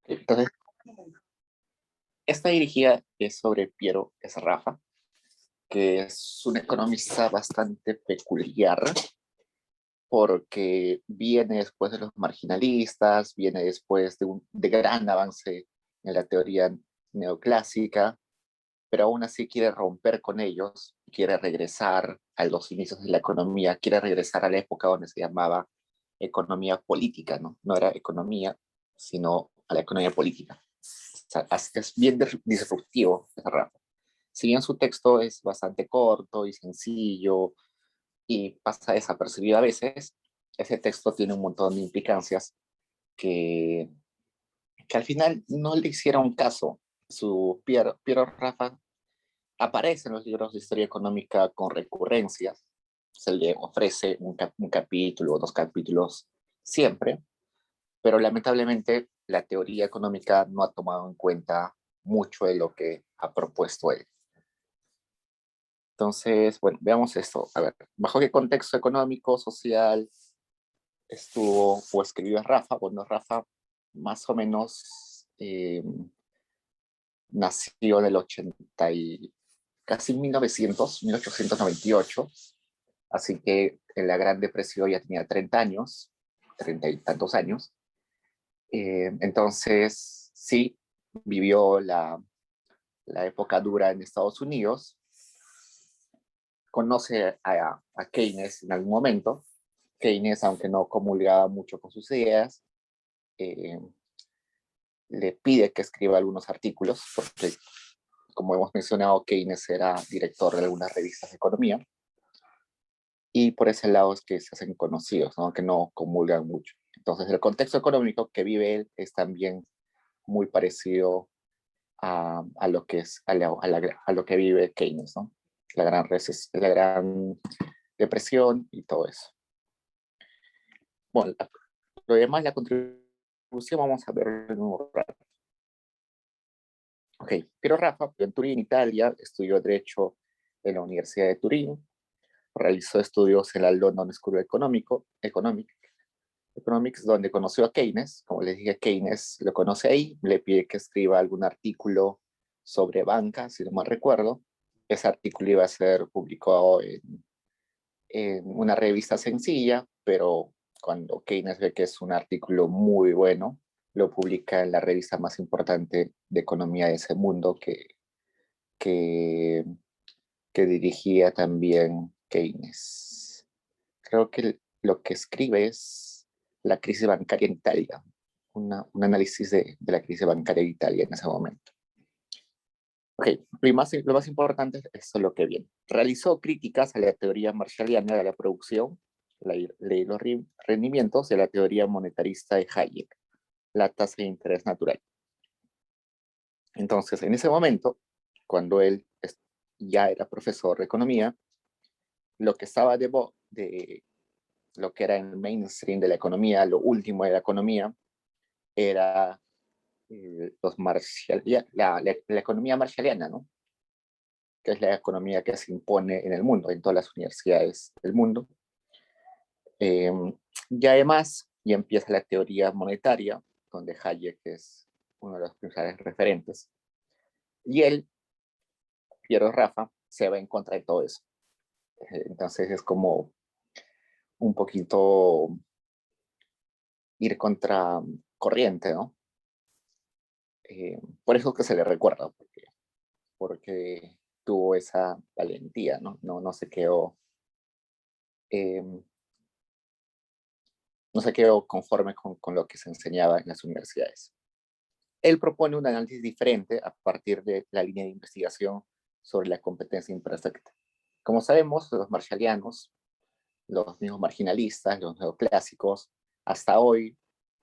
Entonces, esta dirigida es sobre Piero Esraffa, que es un economista bastante peculiar porque viene después de los marginalistas, viene después de gran avance en la teoría neoclásica, pero aún así quiere romper con ellos, quiere regresar a los inicios de la economía, quiere regresar a la época donde se llamaba economía política, ¿no? No era economía, sino a la economía política. O sea, es bien disruptivo, Rafa. Si bien su texto es bastante corto y sencillo y pasa desapercibido a veces, ese texto tiene un montón de implicancias que, que al final no le hicieron caso. Piero Rafa aparece en los libros de historia económica con recurrencias, se le ofrece un capítulo o dos capítulos siempre, pero lamentablemente la teoría económica no ha tomado en cuenta mucho de lo que ha propuesto él. Entonces, bueno, veamos esto. A ver, ¿bajo qué contexto económico, social estuvo o escribió Rafa? Bueno, Rafa más o menos nació en el 80 y casi 1900, 1898, así que en la Gran Depresión ya tenía 30 años, 30 y tantos años. Entonces, sí, vivió la época dura en Estados Unidos, conoce a Keynes en algún momento. Keynes, aunque no comulgaba mucho con sus ideas, eh, le pide que escriba algunos artículos, porque, como hemos mencionado, Keynes era director de algunas revistas de economía, y por ese lado es que se hacen conocidos, ¿no? Que no comulgan mucho. Entonces, el contexto económico que vive él es también muy parecido a lo que es a lo que vive Keynes, ¿no? La gran depresión y todo eso. Bueno, lo demás, la contribución, vamos a ver en un rato. Ok, pero Rafa, en Turín, Italia, estudió Derecho en la Universidad de Turín, realizó estudios en la London School of Economics, donde conoció a Keynes. Como les dije, Keynes lo conoce ahí, le pide que escriba algún artículo sobre banca, si no mal recuerdo. Ese artículo iba a ser publicado en una revista sencilla, pero cuando Keynes ve que es un artículo muy bueno, lo publica en la revista más importante de economía de ese mundo que, que dirigía también Keynes. Creo que lo que escribe es la crisis bancaria en Italia, un análisis de la crisis bancaria en Italia en ese momento. Ok, lo más importante es lo que viene. Realizó críticas a la teoría marshalliana de la producción, la ley de los rendimientos y a la teoría monetarista de Hayek, la tasa de interés natural. Entonces, en ese momento, cuando él ya era profesor de economía, lo que estaba de lo que era el mainstream de la economía, lo último de la economía, era la economía marshalliana, ¿no? Que es la economía que se impone en el mundo, en todas las universidades del mundo. Eh, y además, ya empieza la teoría monetaria, donde Hayek es uno de los principales referentes. Y él, Piero Rafa, se va en contra de todo eso. Entonces es como un poquito ir contra corriente, ¿no? Por eso que se le recuerda, porque tuvo esa valentía, ¿no? No se quedó, eh, no se quedó conforme con lo que se enseñaba en las universidades. Él propone un análisis diferente a partir de la línea de investigación sobre la competencia imperfecta. Como sabemos, los marshallianos, los mismos marginalistas, los neoclásicos, hasta hoy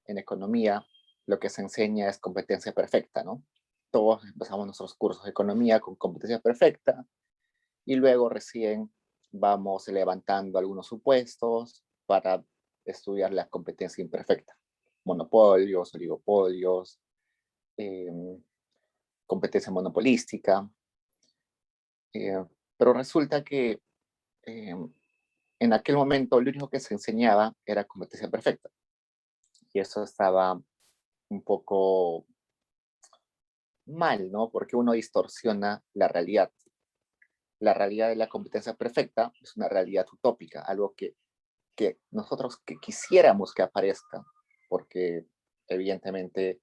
en economía lo que se enseña es competencia perfecta, ¿no? Todos empezamos nuestros cursos de economía con competencia perfecta y luego recién vamos levantando algunos supuestos para estudiar la competencia imperfecta. Monopolios, oligopolios, eh, competencia monopolística, pero resulta que eh, en aquel momento lo único que se enseñaba era competencia perfecta y eso estaba un poco mal, ¿no? Porque uno distorsiona la realidad. La realidad de la competencia perfecta es una realidad utópica, algo que nosotros que quisiéramos que aparezca, porque evidentemente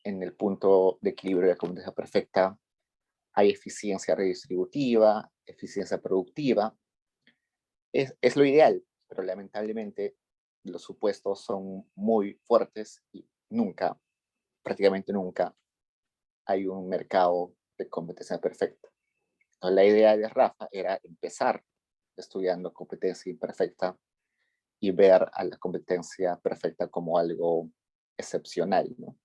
en el punto de equilibrio de la competencia perfecta hay eficiencia redistributiva, eficiencia productiva. Es lo ideal, pero lamentablemente los supuestos son muy fuertes y nunca, prácticamente nunca, hay un mercado de competencia perfecta. Entonces, la idea de Rafa era empezar estudiando competencia imperfecta y ver a la competencia perfecta como algo excepcional, ¿no?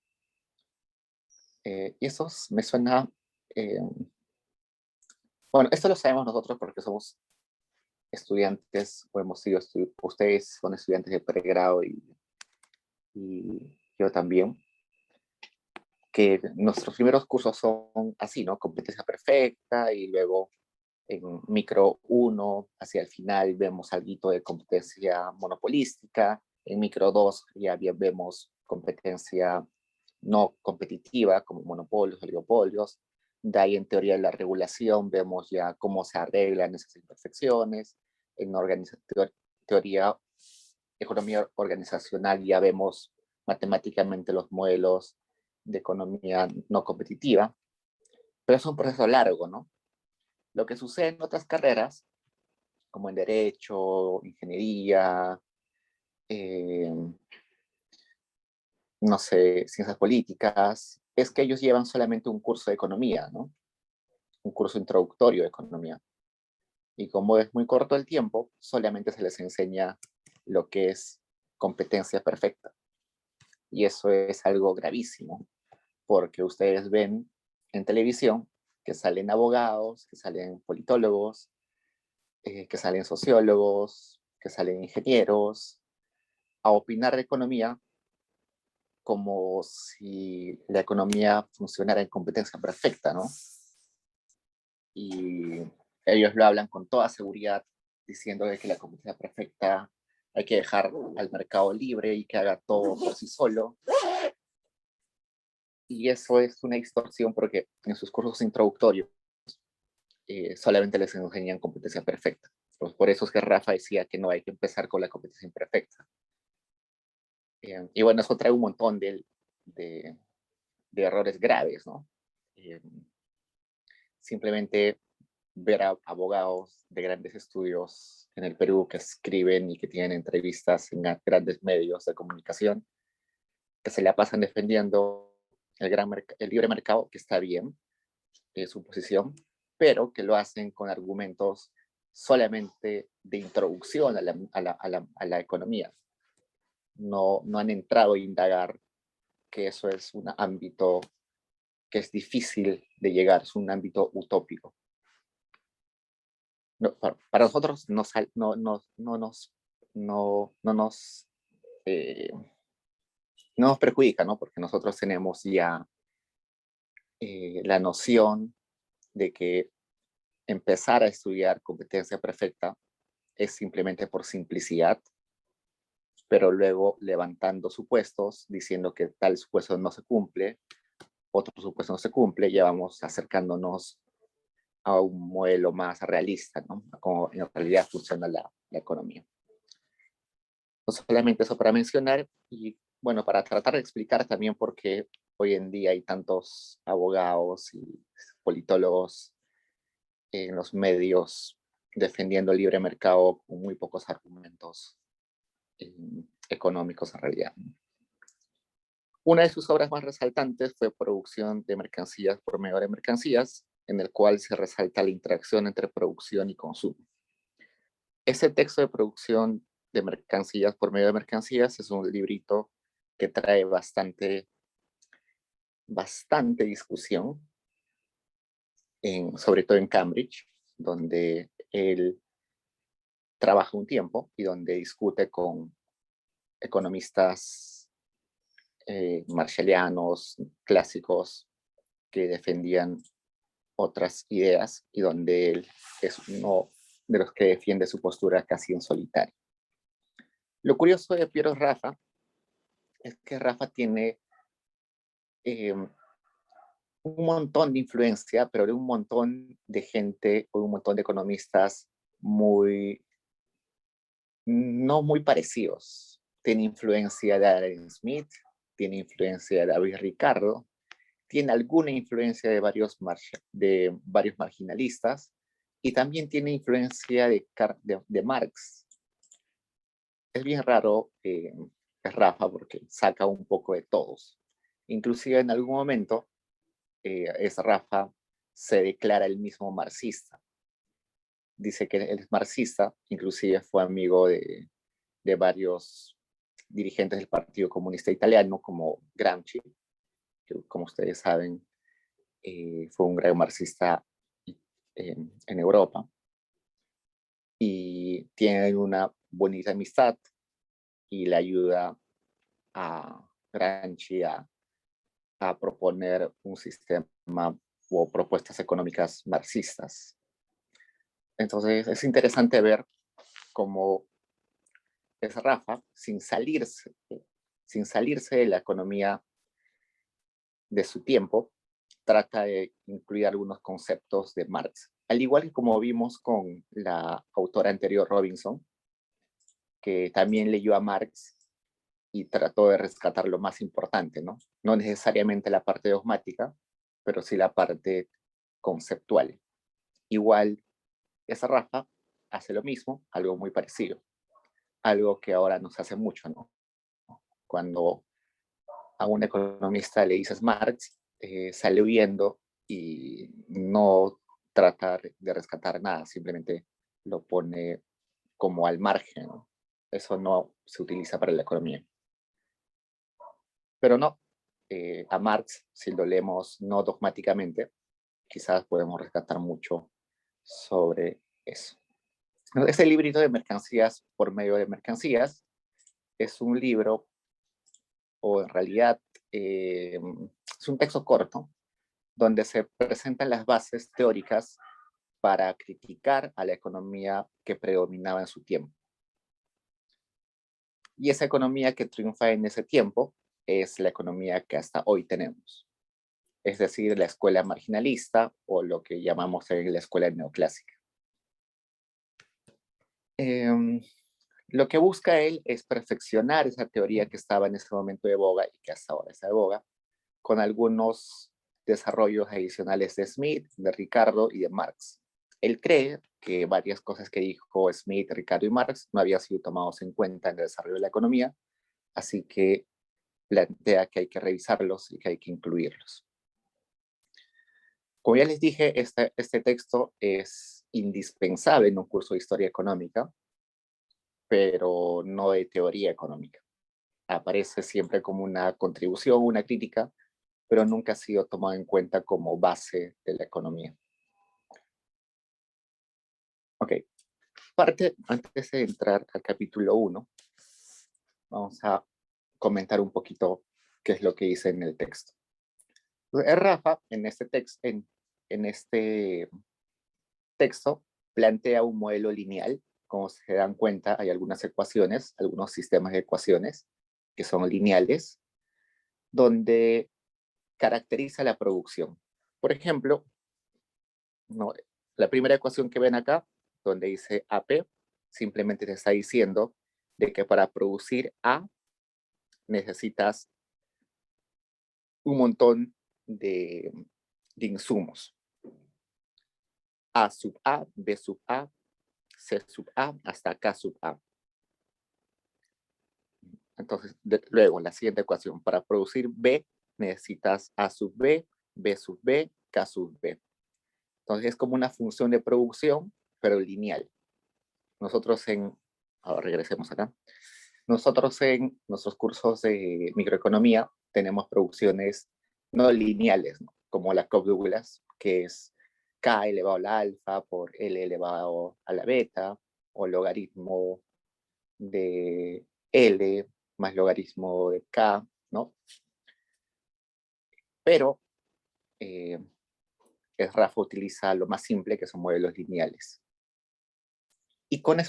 Y eso me suena, eh, bueno, esto lo sabemos nosotros porque somos estudiantes, o hemos sido ustedes son estudiantes de pregrado y yo también, que nuestros primeros cursos son así, ¿no? Competencia perfecta y luego en micro uno hacia el final vemos algo de competencia monopolística, en micro 2 ya bien vemos competencia no competitiva como monopolios, oligopolios, de ahí en teoría de la regulación vemos ya cómo se arreglan esas imperfecciones, en teoría economía organizacional ya vemos matemáticamente los modelos de economía no competitiva, pero es un proceso largo, ¿no? Lo que sucede en otras carreras, como en derecho, ingeniería, eh, no sé, ciencias políticas, es que ellos llevan solamente un curso de economía, ¿no? Un curso introductorio de economía. Y como es muy corto el tiempo, solamente se les enseña lo que es competencia perfecta. Y eso es algo gravísimo, porque ustedes ven en televisión que salen abogados, que salen politólogos, que salen sociólogos, que salen ingenieros, a opinar de economía como si la economía funcionara en competencia perfecta, ¿no? Y ellos lo hablan con toda seguridad, diciendo de que la competencia perfecta hay que dejar al mercado libre y que haga todo por sí solo. Y eso es una distorsión porque en sus cursos introductorios solamente les enseñan competencia perfecta. Pues por eso es que Rafa decía que no hay que empezar con la competencia imperfecta. Y bueno, eso trae un montón de, de errores graves, ¿no? Eh, simplemente ver a abogados de grandes estudios en el Perú que escriben y que tienen entrevistas en grandes medios de comunicación, que se la pasan defendiendo el libre mercado, que está bien, es su posición, pero que lo hacen con argumentos solamente de introducción a la economía. No han entrado a indagar que eso es un ámbito que es difícil de llegar, es un ámbito utópico. No, para nosotros no nos, eh, no nos perjudica, ¿no? Porque nosotros tenemos ya la noción de que empezar a estudiar competencia perfecta es simplemente por simplicidad, pero luego levantando supuestos, diciendo que tal supuesto no se cumple, otro supuesto no se cumple, ya vamos acercándonos a un modelo más realista, ¿no? Como en realidad funciona la economía. No solamente eso para mencionar y bueno, para tratar de explicar también por qué hoy en día hay tantos abogados y politólogos en los medios defendiendo el libre mercado con muy pocos argumentos económicos en realidad. Una de sus obras más resaltantes fue Producción de mercancías por medio de mercancías, en el cual se resalta la interacción entre producción y consumo. Ese texto de producción de mercancías por medio de mercancías es un librito que trae bastante discusión, sobre todo en Cambridge, donde él trabaja un tiempo y donde discute con economistas marshallianos clásicos que defendían otras ideas y donde él es uno de los que defiende su postura casi en solitario. Lo curioso de Piero Rafa es que Rafa tiene eh, un montón de influencia, pero de un montón de gente o un montón de economistas muy, no muy parecidos. Tiene influencia de Adam Smith, tiene influencia de David Ricardo, tiene alguna influencia de varios marginalistas y también tiene influencia de Marx. Es bien raro, es Rafa, porque saca un poco de todos. Inclusive en algún momento, es Rafa se declara el mismo marxista. Dice que él es marxista, inclusive fue amigo de varios dirigentes del Partido Comunista Italiano, como Gramsci, que como ustedes saben, fue un gran marxista en Europa. Y tienen una bonita amistad y le ayuda a Gramsci a proponer un sistema o propuestas económicas marxistas. Entonces es interesante ver cómo es Rafa, sin salirse de la economía de su tiempo, trata de incluir algunos conceptos de Marx. Al igual que como vimos con la autora anterior, Robinson, que también leyó a Marx y trató de rescatar lo más importante, ¿no? No necesariamente la parte dogmática, pero sí la parte conceptual. Igual, esa Rafa hace lo mismo, algo muy parecido, algo que ahora nos hace mucho, ¿no? Cuando a un economista le dices Marx, sale huyendo y no tratar de rescatar nada, simplemente lo pone como al margen, ¿no? Eso no se utiliza para la economía. Pero no, a Marx, si lo leemos no dogmáticamente, quizás podemos rescatar mucho sobre eso. Ese librito de mercancías por medio de mercancías es un libro, o en realidad es un texto corto, donde se presentan las bases teóricas para criticar a la economía que predominaba en su tiempo. Y esa economía que triunfa en ese tiempo es la economía que hasta hoy tenemos, es decir, la escuela marginalista o lo que llamamos en la escuela neoclásica. Lo que busca él es perfeccionar esa teoría que estaba en ese momento de boga y que hasta ahora está de boga, con algunos desarrollos adicionales de Smith, de Ricardo y de Marx. Él cree que varias cosas que dijo Smith, Ricardo y Marx no habían sido tomados en cuenta en el desarrollo de la economía, así que plantea que hay que revisarlos y que hay que incluirlos. Como ya les dije, este texto es indispensable en un curso de historia económica, pero no de teoría económica. Aparece siempre como una contribución, una crítica, pero nunca ha sido tomado en cuenta como base de la economía. Ok, antes de entrar al capítulo 1, vamos a comentar un poquito qué es lo que dice en el texto. Rafa, en este texto, plantea un modelo lineal. Como se dan cuenta, hay algunas ecuaciones, algunos sistemas de ecuaciones que son lineales, donde caracteriza la producción. Por ejemplo, ¿no? La primera ecuación que ven acá, donde dice AP, simplemente te está diciendo de que para producir A necesitas un montón de insumos. A sub A, B sub A, C sub A, hasta K sub A. Entonces, luego, la siguiente ecuación, para producir B necesitas A sub B, B sub B, K sub B. Entonces, es como una función de producción, pero lineal. Ahora regresemos acá. Nosotros en nuestros cursos de microeconomía tenemos producciones no lineales, ¿no? Como la Cobb-Douglas, que es K elevado a la alfa por L elevado a la beta, o logaritmo de L más logaritmo de K, ¿no? Pero Rafa utiliza lo más simple, que son modelos lineales. Y con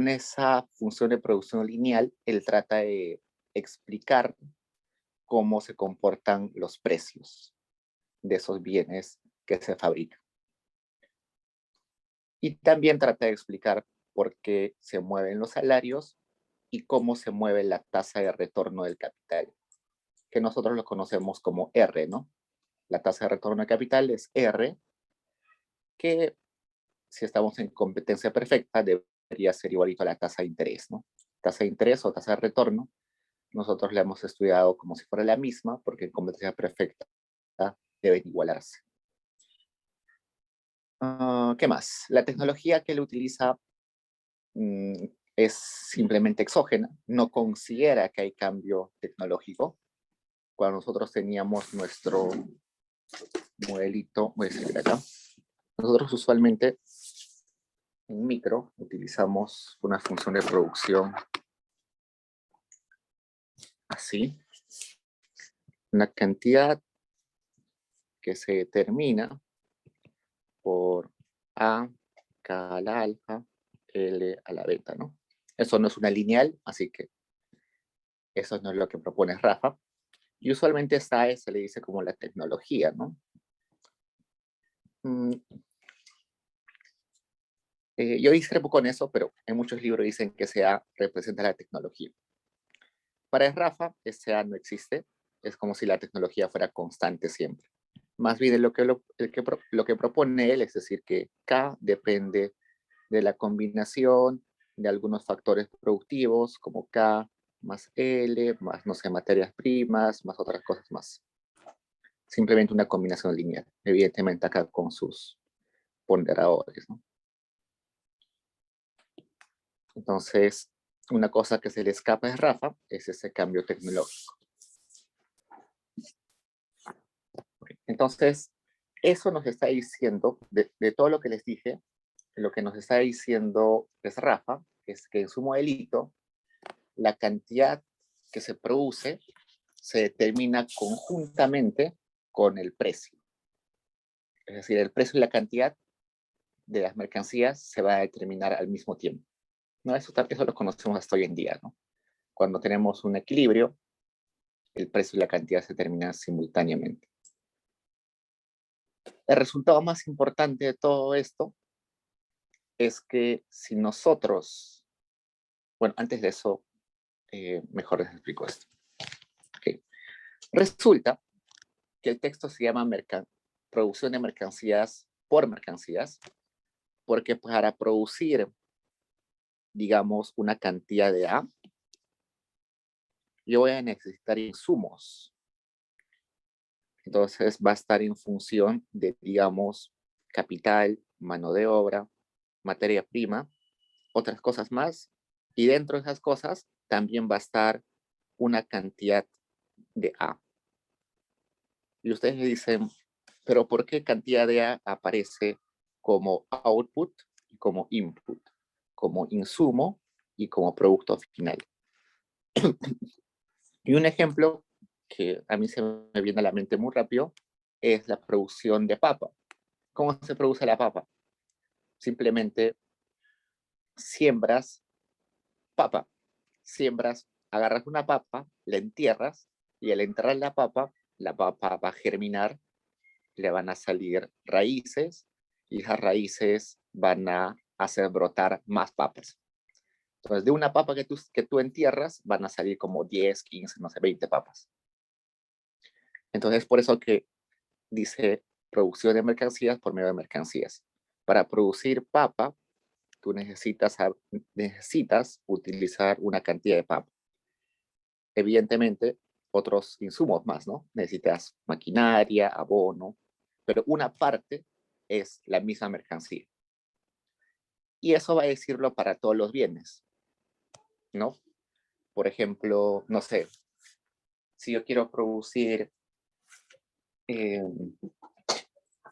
esa función de producción lineal, él trata de explicar cómo se comportan los precios de esos bienes que se fabrican. Y también trata de explicar por qué se mueven los salarios y cómo se mueve la tasa de retorno del capital, que nosotros lo conocemos como R, ¿no? La tasa de retorno del capital es R, que si estamos en competencia perfecta debería ser igualito a la tasa de interés, ¿no? Tasa de interés o tasa de retorno, nosotros la hemos estudiado como si fuera la misma, porque en competencia perfecta deben igualarse. ¿Qué más? La tecnología que él utiliza es simplemente exógena, no considera que hay cambio tecnológico. Cuando nosotros teníamos nuestro modelito, voy a escribir acá, nosotros usualmente en micro utilizamos una función de producción así, una cantidad que se determina por A, K a la alfa, L a la beta, ¿no? Eso no es una lineal, así que eso no es lo que propone Rafa. Y usualmente esta se le dice como la tecnología, ¿no? Yo discrepo con eso, pero en muchos libros dicen que SA representa la tecnología. Para Rafa, SA no existe, es como si la tecnología fuera constante siempre. Más bien lo que propone él es decir que K depende de la combinación de algunos factores productivos como K más L, más, no sé, materias primas, más otras cosas más. Simplemente una combinación lineal, evidentemente acá con sus ponderadores, ¿no? Entonces, una cosa que se le escapa a Rafa es ese cambio tecnológico. Entonces, eso nos está diciendo, de todo lo que les dije, lo que nos está diciendo es Rafa, es que en su modelito, la cantidad que se produce se determina conjuntamente con el precio. Es decir, el precio y la cantidad de las mercancías se va a determinar al mismo tiempo. ¿No? Eso lo conocemos hasta hoy en día, ¿no? Cuando tenemos un equilibrio, el precio y la cantidad se determinan simultáneamente. El resultado más importante de todo esto es que si nosotros, bueno, antes de eso, mejor les explico esto. Okay. Resulta que el texto se llama producción de mercancías por mercancías, porque para producir, digamos, una cantidad de A, yo voy a necesitar insumos. Entonces va a estar en función de, digamos, capital, mano de obra, materia prima, otras cosas más. Y dentro de esas cosas también va a estar una cantidad de A. Y ustedes me dicen, pero ¿por qué cantidad de A aparece como output y como input? Como insumo y como producto final. Y un ejemplo que a mí se me viene a la mente muy rápido es la producción de papa. ¿Cómo se produce la papa? Simplemente siembras papa. Siembras, agarras una papa, la entierras y al enterrar la papa va a germinar, le van a salir raíces y esas raíces van a hacer brotar más papas. Entonces, de una papa que tú entierras, van a salir como 10, 15, no sé, 20 papas. Entonces, por eso que dice producción de mercancías por medio de mercancías. Para producir papa, tú necesitas utilizar una cantidad de papa. Evidentemente, otros insumos más, ¿no? Necesitas maquinaria, abono, pero una parte es la misma mercancía. Y eso va a decirlo para todos los bienes, ¿no? Por ejemplo, no sé, si yo quiero producir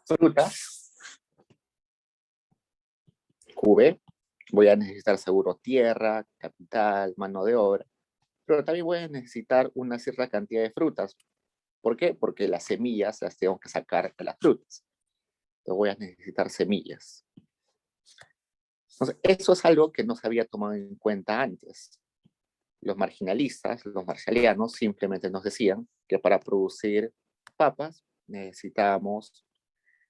frutas, QB, voy a necesitar seguro tierra, capital, mano de obra, pero también voy a necesitar una cierta cantidad de frutas. ¿Por qué? Porque las semillas las tengo que sacar de las frutas. Entonces voy a necesitar semillas. Entonces, eso es algo que no se había tomado en cuenta antes. los marginalistas, los marshallianos, simplemente nos decían que para producir papas necesitábamos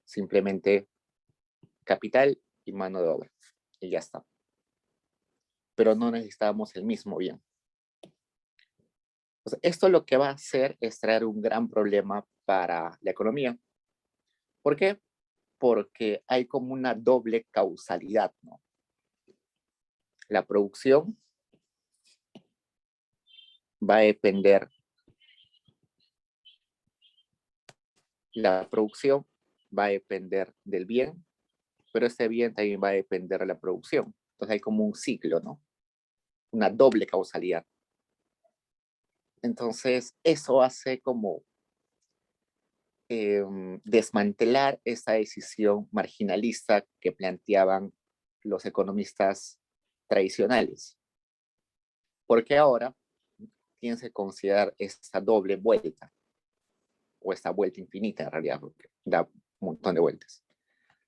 simplemente capital y mano de obra. Y ya está. Pero no necesitábamos el mismo bien. Entonces, esto lo que va a hacer es traer un gran problema para la economía. ¿Por qué? Porque hay como una doble causalidad, ¿no? La producción va a depender, la producción va a depender del bien, pero ese bien también va a depender de la producción. Entonces hay como un ciclo, ¿no? Una doble causalidad. Entonces eso hace como desmantelar esa decisión marginalista que planteaban los economistas tradicionales. Porque ahora tienes que considerar esta doble vuelta, o esta vuelta infinita en realidad, porque da un montón de vueltas.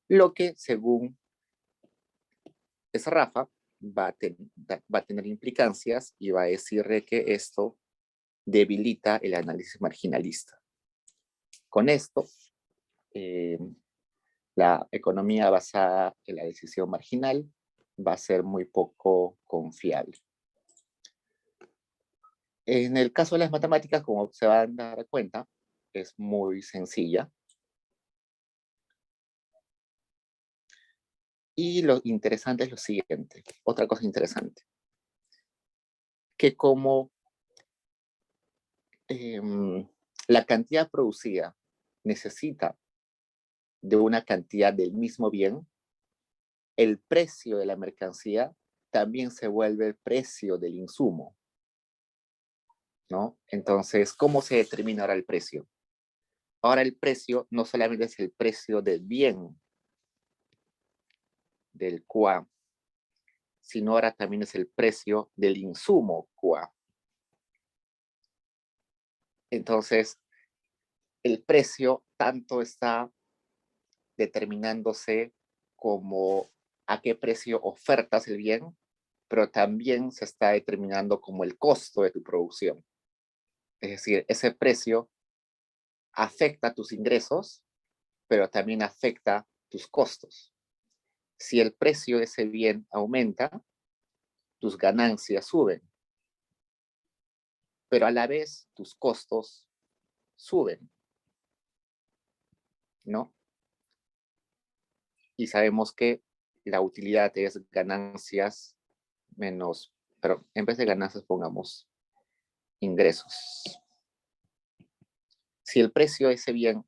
Lo que, según esa Rafa, va a tener implicancias y va a decirle que esto debilita el análisis marginalista. Con esto, la economía basada en la decisión marginal va a ser muy poco confiable. En el caso de las matemáticas, como se van a dar cuenta, es muy sencilla. Y lo interesante es lo siguiente, otra cosa interesante, que como la cantidad producida necesita de una cantidad del mismo bien, el precio de la mercancía también se vuelve el precio del insumo, ¿no? Entonces, ¿cómo se determina ahora el precio? Ahora el precio no solamente es el precio del bien, del QA, sino ahora también es el precio del insumo QA. Entonces, el precio tanto está determinándose como a qué precio ofertas el bien, pero también se está determinando como el costo de tu producción. Es decir, ese precio afecta tus ingresos, pero también afecta tus costos. Si el precio de ese bien aumenta, tus ganancias suben, pero a la vez tus costos suben, ¿no? Y sabemos que la utilidad es ganancias menos, pero en vez de ganancias pongamos ingresos. Si el precio de ese bien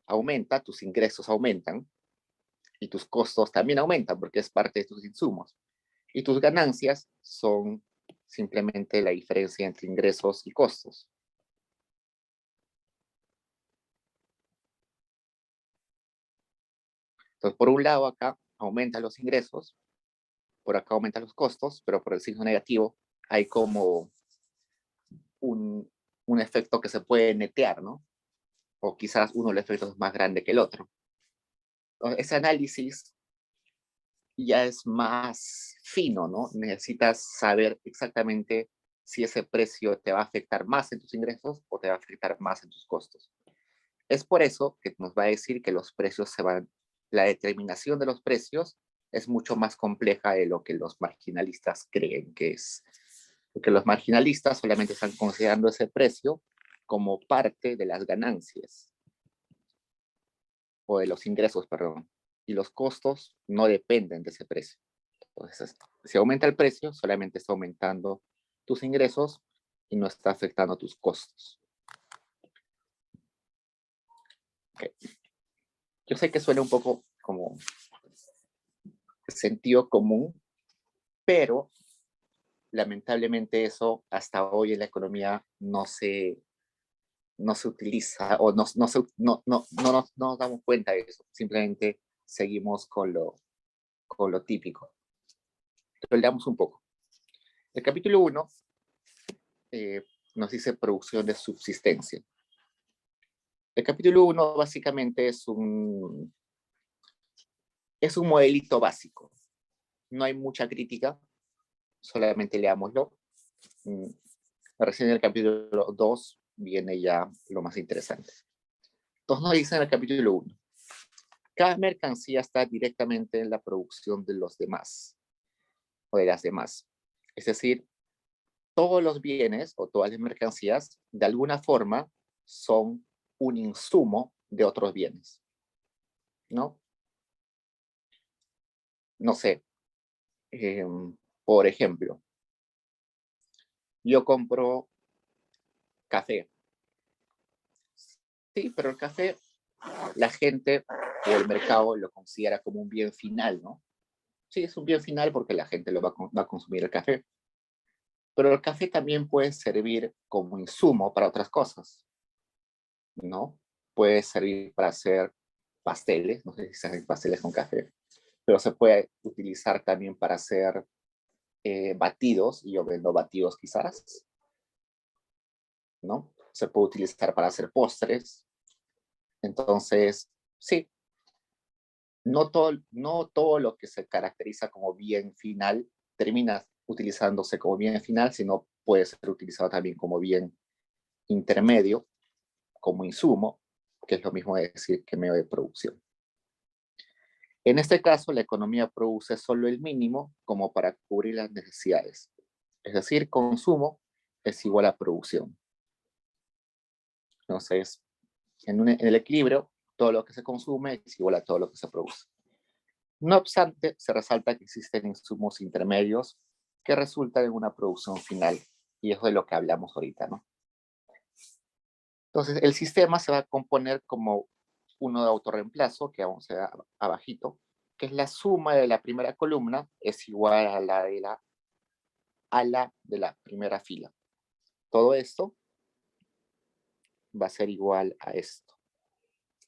aumenta, tus ingresos aumentan y tus costos también aumentan porque es parte de tus insumos. Y tus ganancias son simplemente la diferencia entre ingresos y costos. Entonces, por un lado acá aumentan los ingresos, por acá aumentan los costos, pero por el signo negativo hay como un efecto que se puede netear, ¿no? O quizás uno de los efectos es más grande que el otro. Entonces, ese análisis ya es más fino, ¿no? Necesitas saber exactamente si ese precio te va a afectar más en tus ingresos o te va a afectar más en tus costos. Es por eso que nos va a decir que los precios se van, la determinación de los precios es mucho más compleja de lo que los marginalistas creen que es. Porque los marginalistas solamente están considerando ese precio como parte de las ganancias o de los ingresos, perdón. Y los costos no dependen de ese precio. Entonces, si aumenta el precio, solamente está aumentando tus ingresos y no está afectando tus costos. Okay. Yo sé que suena un poco como sentido común, pero lamentablemente eso hasta hoy en la economía no se utiliza o no nos damos cuenta de eso. Simplemente seguimos con lo típico. Pero leamos un poco. El capítulo 1 nos dice producción de subsistencia. El capítulo 1 básicamente es un modelito básico. No hay mucha crítica, solamente leámoslo. Mm, Recién en el capítulo 2 viene ya lo más interesante. Entonces nos dice en el capítulo 1, cada mercancía está directamente en la producción de los demás o de las demás. Es decir, todos los bienes o todas las mercancías de alguna forma son un insumo de otros bienes, ¿no? No sé, eh, por ejemplo, yo compro café. Sí, pero el café, la gente o el mercado lo considera como un bien final, ¿no? Sí, es un bien final porque la gente va a consumir el café. Pero el café también puede servir como insumo para otras cosas, ¿no? Puede servir para hacer pasteles, no sé si se hacen pasteles con café, pero se puede utilizar también para hacer batidos, y yo vendo batidos quizás, ¿no? Se puede utilizar para hacer postres. Entonces, sí, no todo lo que se caracteriza como bien final termina utilizándose como bien final, sino puede ser utilizado también como bien intermedio, como insumo, que es lo mismo de decir que medio de producción. En este caso, la economía produce solo el mínimo como para cubrir las necesidades. Es decir, consumo es igual a producción. Entonces, en el equilibrio, todo lo que se consume es igual a todo lo que se produce. No obstante, se resalta que existen insumos intermedios que resultan en una producción final, y eso es de lo que hablamos ahorita, ¿no? Entonces, el sistema se va a componer como uno de autorreemplazo, que vamos a ver abajito, que es la suma de la primera columna es igual a la de la primera fila. Todo esto va a ser igual a esto.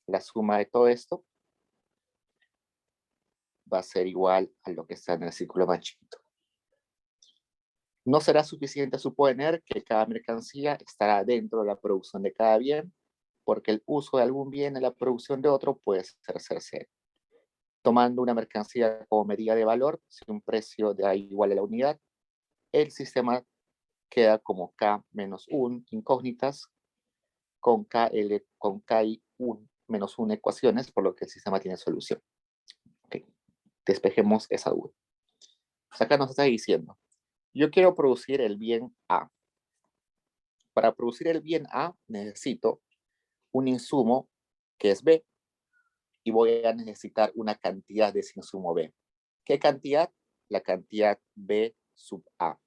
La suma de todo esto va a ser igual a lo que está en el círculo más chiquito. No será suficiente suponer que cada mercancía estará dentro de la producción de cada bien, porque el uso de algún bien en la producción de otro puede ser cero. Tomando una mercancía como medida de valor, si un precio da igual a la unidad, el sistema queda como K menos 1 incógnitas con K y 1 menos 1 ecuaciones, por lo que el sistema tiene solución. Okay. Despejemos esa duda. Acá nos está diciendo, yo quiero producir el bien A. Para producir el bien A necesito un insumo que es B y voy a necesitar una cantidad de ese insumo B. ¿Qué cantidad? La cantidad B sub A.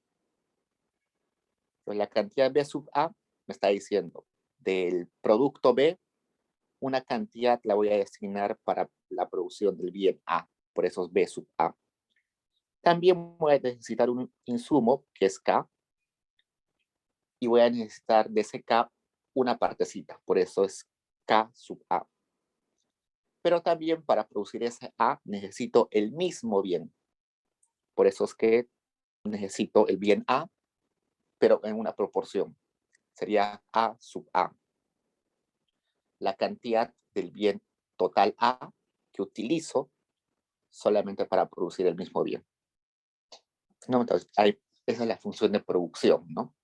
Pues la cantidad B sub A me está diciendo del producto B, una cantidad la voy a destinar para la producción del bien A, por eso es B sub A. También voy a necesitar un insumo que es K y voy a necesitar de ese K una partecita, por eso es K sub A. Pero también para producir ese A necesito el mismo bien, por eso es que necesito el bien A, pero en una proporción. Sería A sub A. La cantidad del bien total A que utilizo solamente para producir el mismo bien. ¿No? Entonces, esa es la función de producción, ¿no?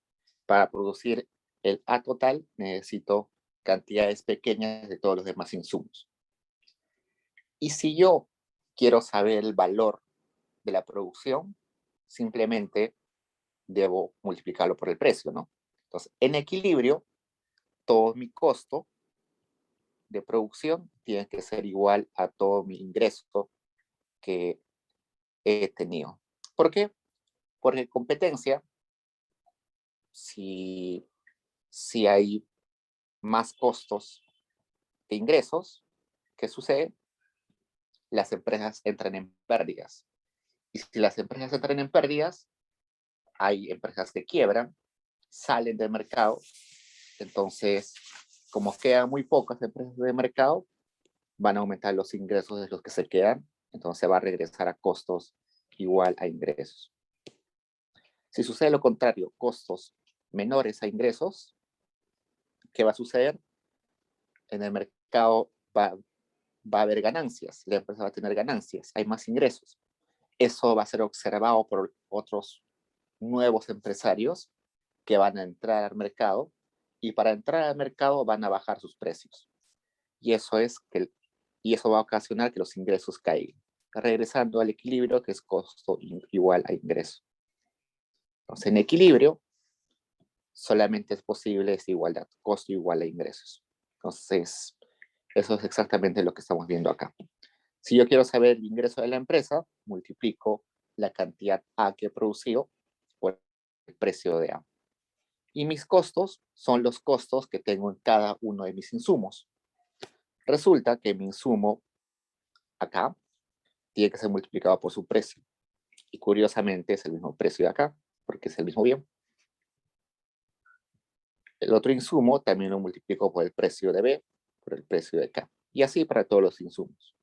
Para producir el A total necesito cantidades pequeñas de todos los demás insumos. Y si yo quiero saber el valor de la producción, simplemente debo multiplicarlo por el precio, ¿no? Entonces, en equilibrio, todo mi costo de producción tiene que ser igual a todo mi ingreso que he tenido. ¿Por qué? Porque competencia, si, si hay más costos que ingresos, ¿qué sucede? Las empresas entran en pérdidas. Y si las empresas entran en pérdidas, hay empresas que quiebran, salen del mercado. Entonces, como quedan muy pocas empresas de mercado, van a aumentar los ingresos de los que se quedan. Entonces va a regresar a costos igual a ingresos. Si sucede lo contrario, costos menores a ingresos, ¿qué va a suceder? En el mercado va a haber ganancias, la empresa va a tener ganancias, hay más ingresos. Eso va a ser observado por otros nuevos empresarios que van a entrar al mercado y para entrar al mercado van a bajar sus precios. Y eso va a ocasionar que los ingresos caigan, regresando al equilibrio que es costo igual a ingreso. Entonces, en equilibrio solamente es posible esa igualdad, costo igual a ingresos. Entonces, eso es exactamente lo que estamos viendo acá. Si yo quiero saber el ingreso de la empresa, multiplico la cantidad A que he producido por el precio de A. Y mis costos son los costos que tengo en cada uno de mis insumos. Resulta que mi insumo acá tiene que ser multiplicado por su precio. Y curiosamente es el mismo precio de acá, porque es el mismo bien. El otro insumo también lo multiplico por el precio de B, por el precio de K. Y así para todos los insumos.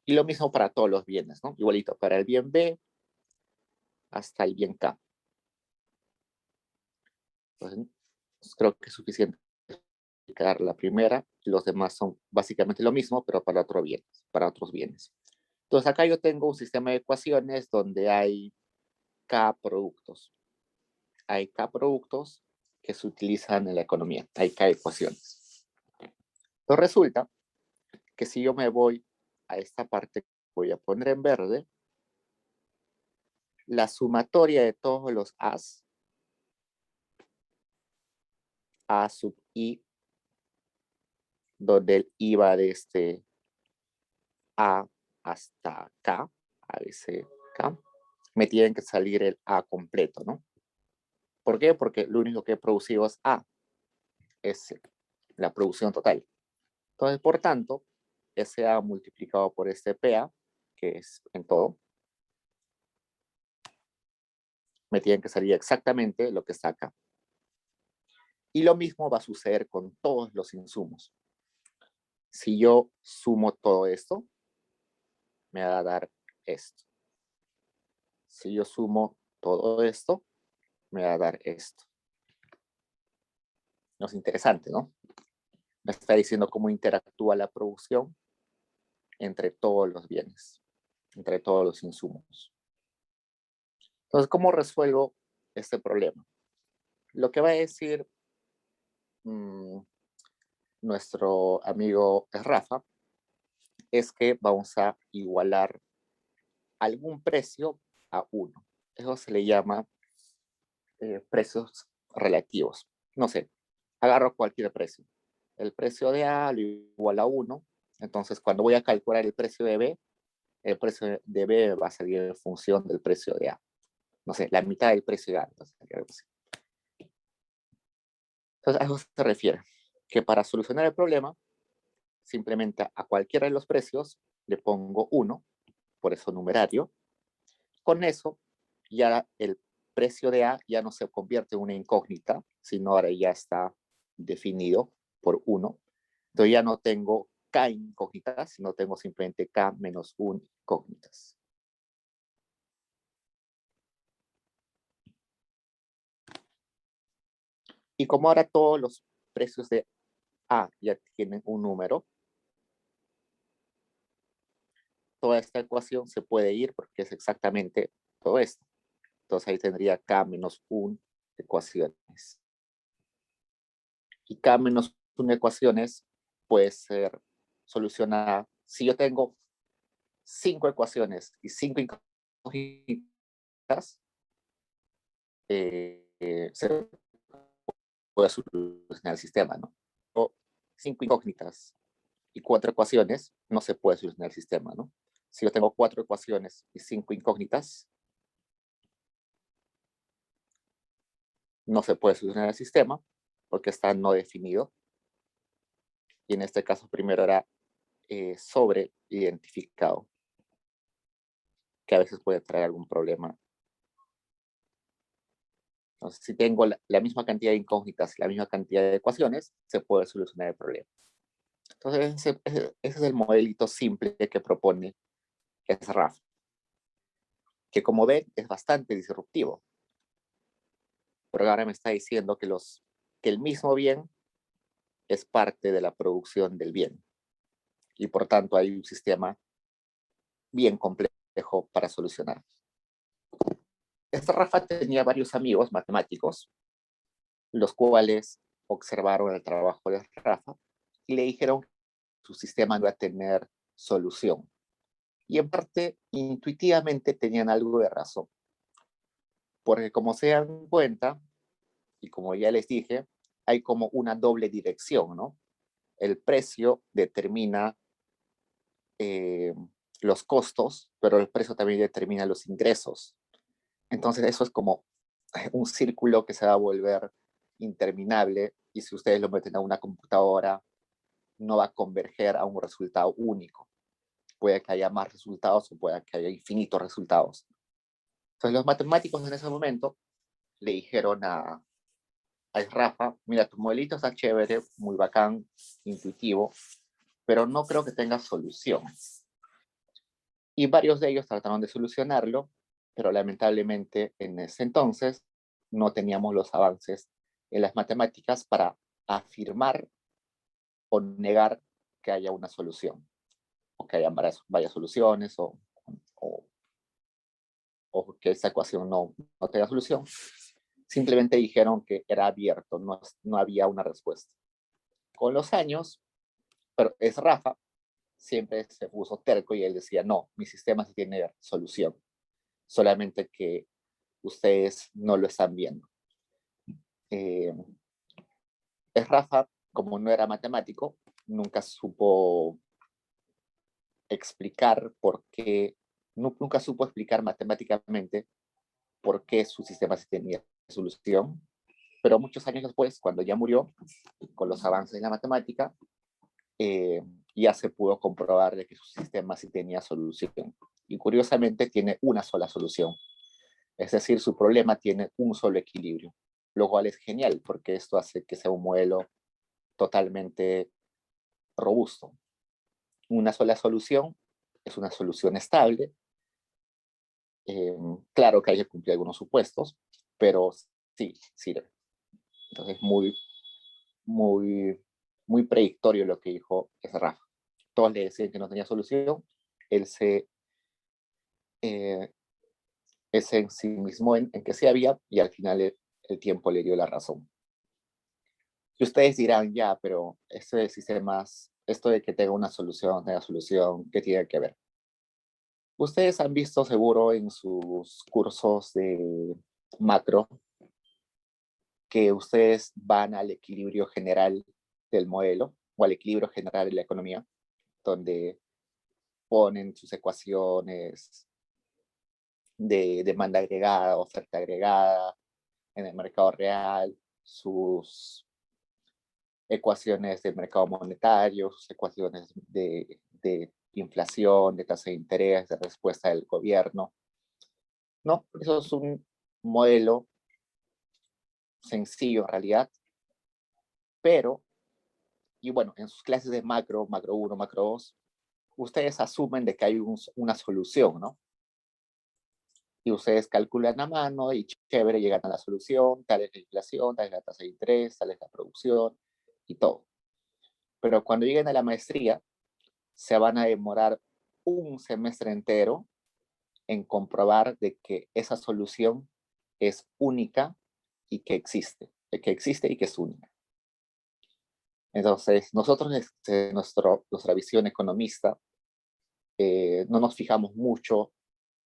Y lo mismo para todos los bienes, ¿no? Igualito para el bien B hasta el bien K. Entonces, creo que es suficiente explicar la primera. Los demás son básicamente lo mismo, pero para otros bienes. Entonces, acá yo tengo un sistema de ecuaciones donde hay K productos. Hay K productos que se utilizan en la economía. Hay K ecuaciones. Entonces, resulta que si yo me voy a esta parte que voy a poner en verde, la sumatoria de todos los A's, A sub I, donde el I va de este A hasta K, a veces K, me tienen que salir el A completo, ¿no? ¿Por qué? Porque lo único que he producido es A, es la producción total. Entonces, por tanto, ese A multiplicado por este PA, que es en todo, me tienen que salir exactamente lo que está acá. Y lo mismo va a suceder con todos los insumos. Si yo sumo todo esto, me va a dar esto. Si yo sumo todo esto, me va a dar esto. No es interesante, ¿no? Me está diciendo cómo interactúa la producción entre todos los bienes, entre todos los insumos. Entonces, ¿cómo resuelvo este problema? Lo que va a decir nuestro amigo Rafa es que vamos a igualar algún precio a uno. Eso se le llama precios relativos. No sé, agarro cualquier precio. El precio de A lo igual a 1. Entonces, cuando voy a calcular el precio de B, el precio de B va a salir en función del precio de A. No sé, la mitad del precio de A. Entonces, a eso se refiere. Que para solucionar el problema, simplemente a cualquiera de los precios le pongo 1, por eso numerario. Con eso, ya el precio de A ya no se convierte en una incógnita, sino ahora ya está definido por 1. Entonces ya no tengo K incógnitas, sino tengo simplemente K menos 1 incógnitas. Y como ahora todos los precios de A ya tienen un número, toda esta ecuación se puede ir porque es exactamente todo esto. Entonces ahí tendría K menos 1 ecuaciones. Y K menos 1 ecuaciones puede ser solucionada. Si yo tengo 5 ecuaciones y 5 incógnitas, se puede solucionar el sistema, ¿no? O 5 incógnitas y 4 ecuaciones, no se puede solucionar el sistema, ¿no? Si yo tengo 4 ecuaciones y 5 incógnitas, no se puede solucionar el sistema porque está no definido. Y en este caso primero era sobre identificado, que a veces puede traer algún problema. Entonces, si tengo la misma cantidad de incógnitas y la misma cantidad de ecuaciones, se puede solucionar el problema. Entonces, ese es el modelito simple que propone SRAF, que como ven es bastante disruptivo. Pero ahora me está diciendo que el mismo bien es parte de la producción del bien. Y por tanto hay un sistema bien complejo para solucionar. Este Rafa tenía varios amigos matemáticos, los cuales observaron el trabajo de Rafa y le dijeron que su sistema no iba a tener solución. Y en parte, intuitivamente tenían algo de razón, porque como se dan cuenta, y como ya les dije, hay como una doble dirección, ¿no? El precio determina eh, los costos, pero el precio también determina los ingresos. Entonces eso es como un círculo que se va a volver interminable y si ustedes lo meten a una computadora no va a converger a un resultado único. Puede que haya más resultados o puede que haya infinitos resultados. Entonces los matemáticos en ese momento le dijeron a Rafa, mira, tu modelito está chévere, muy bacán, intuitivo, pero no creo que tenga solución. Y varios de ellos trataron de solucionarlo, pero lamentablemente en ese entonces no teníamos los avances en las matemáticas para afirmar o negar que haya una solución, o que haya varias soluciones, o, o que esa ecuación no tenga solución. Simplemente dijeron que era abierto, no había una respuesta. Con los años, pero es Rafa, siempre se puso terco y él decía, no, mi sistema sí tiene solución, solamente que ustedes no lo están viendo. Eh, es Rafa, como no era matemático, nunca supo explicar por qué, nunca supo explicar matemáticamente por qué su sistema sí tenía solución, pero muchos años después, cuando ya murió, con los avances en la matemática, eh, ya se pudo comprobar de que su sistema sí tenía solución. Y curiosamente tiene una sola solución. Es decir, su problema tiene un solo equilibrio, lo cual es genial porque esto hace que sea un modelo totalmente robusto. Una sola solución es una solución estable. Eh, claro que hay que cumplir algunos supuestos, pero sí, sirve. Entonces, muy, muy predictorio lo que dijo ese Rafa. Todos le decían que no tenía solución. Él eh, se ensimismó en que sí había y al final el tiempo le dio la razón. Y ustedes dirán, ya, pero esto de sistemas, esto de que tenga una solución, tenga solución, ¿qué tiene que ver? Ustedes han visto seguro en sus cursos de macro que ustedes van al equilibrio general del modelo o al equilibrio general de la economía, donde ponen sus ecuaciones de demanda agregada, oferta agregada en el mercado real, sus ecuaciones de mercado monetario, sus ecuaciones de inflación, de tasa de interés, de respuesta del gobierno. No, eso es un modelo sencillo en realidad, pero, y bueno, en sus clases de macro, macro 1, macro 2, ustedes asumen de que hay una solución, ¿no? Y ustedes calculan a mano y chévere, llegan a la solución, tal es la inflación, tal es la tasa de interés, tal es la producción y todo. Pero cuando lleguen a la maestría, se van a demorar un semestre entero en comprobar de que esa solución es única y que existe y que es única. Entonces, nosotros desde nuestra visión economista no nos fijamos mucho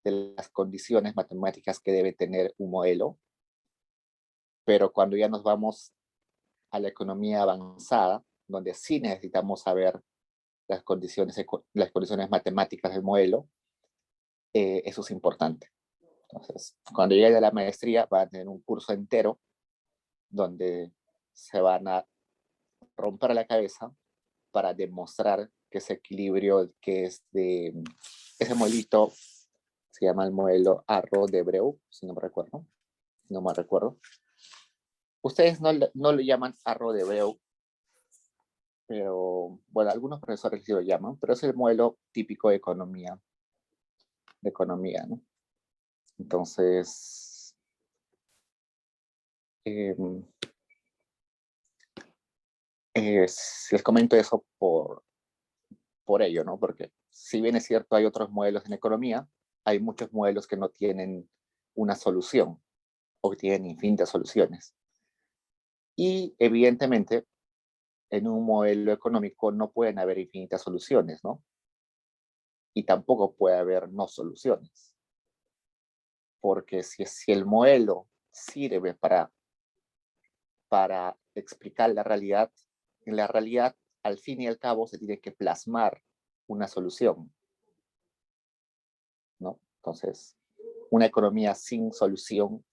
de las condiciones matemáticas que debe tener un modelo, pero cuando ya nos vamos a la economía avanzada, donde sí necesitamos saber las condiciones matemáticas del modelo, eso es importante. Entonces, cuando llegue a la maestría, van a tener un curso entero donde se van a romper la cabeza para demostrar que ese equilibrio que es de ese modelito se llama el modelo Arro de Breu, si no me recuerdo. No me recuerdo. Ustedes no lo llaman Arro de Breu, pero bueno, algunos profesores sí lo llaman, pero es el modelo típico de economía, ¿no? Entonces, eh, les comento eso por ello, ¿no? Porque si bien es cierto, hay otros modelos en economía, hay muchos modelos que no tienen una solución o tienen infinitas soluciones. Y evidentemente, en un modelo económico no pueden haber infinitas soluciones, ¿no? Y tampoco puede haber no soluciones. Porque si el modelo sirve para explicar la realidad, en la realidad, al fin y al cabo, se tiene que plasmar una solución, ¿no? Entonces, una economía sin solución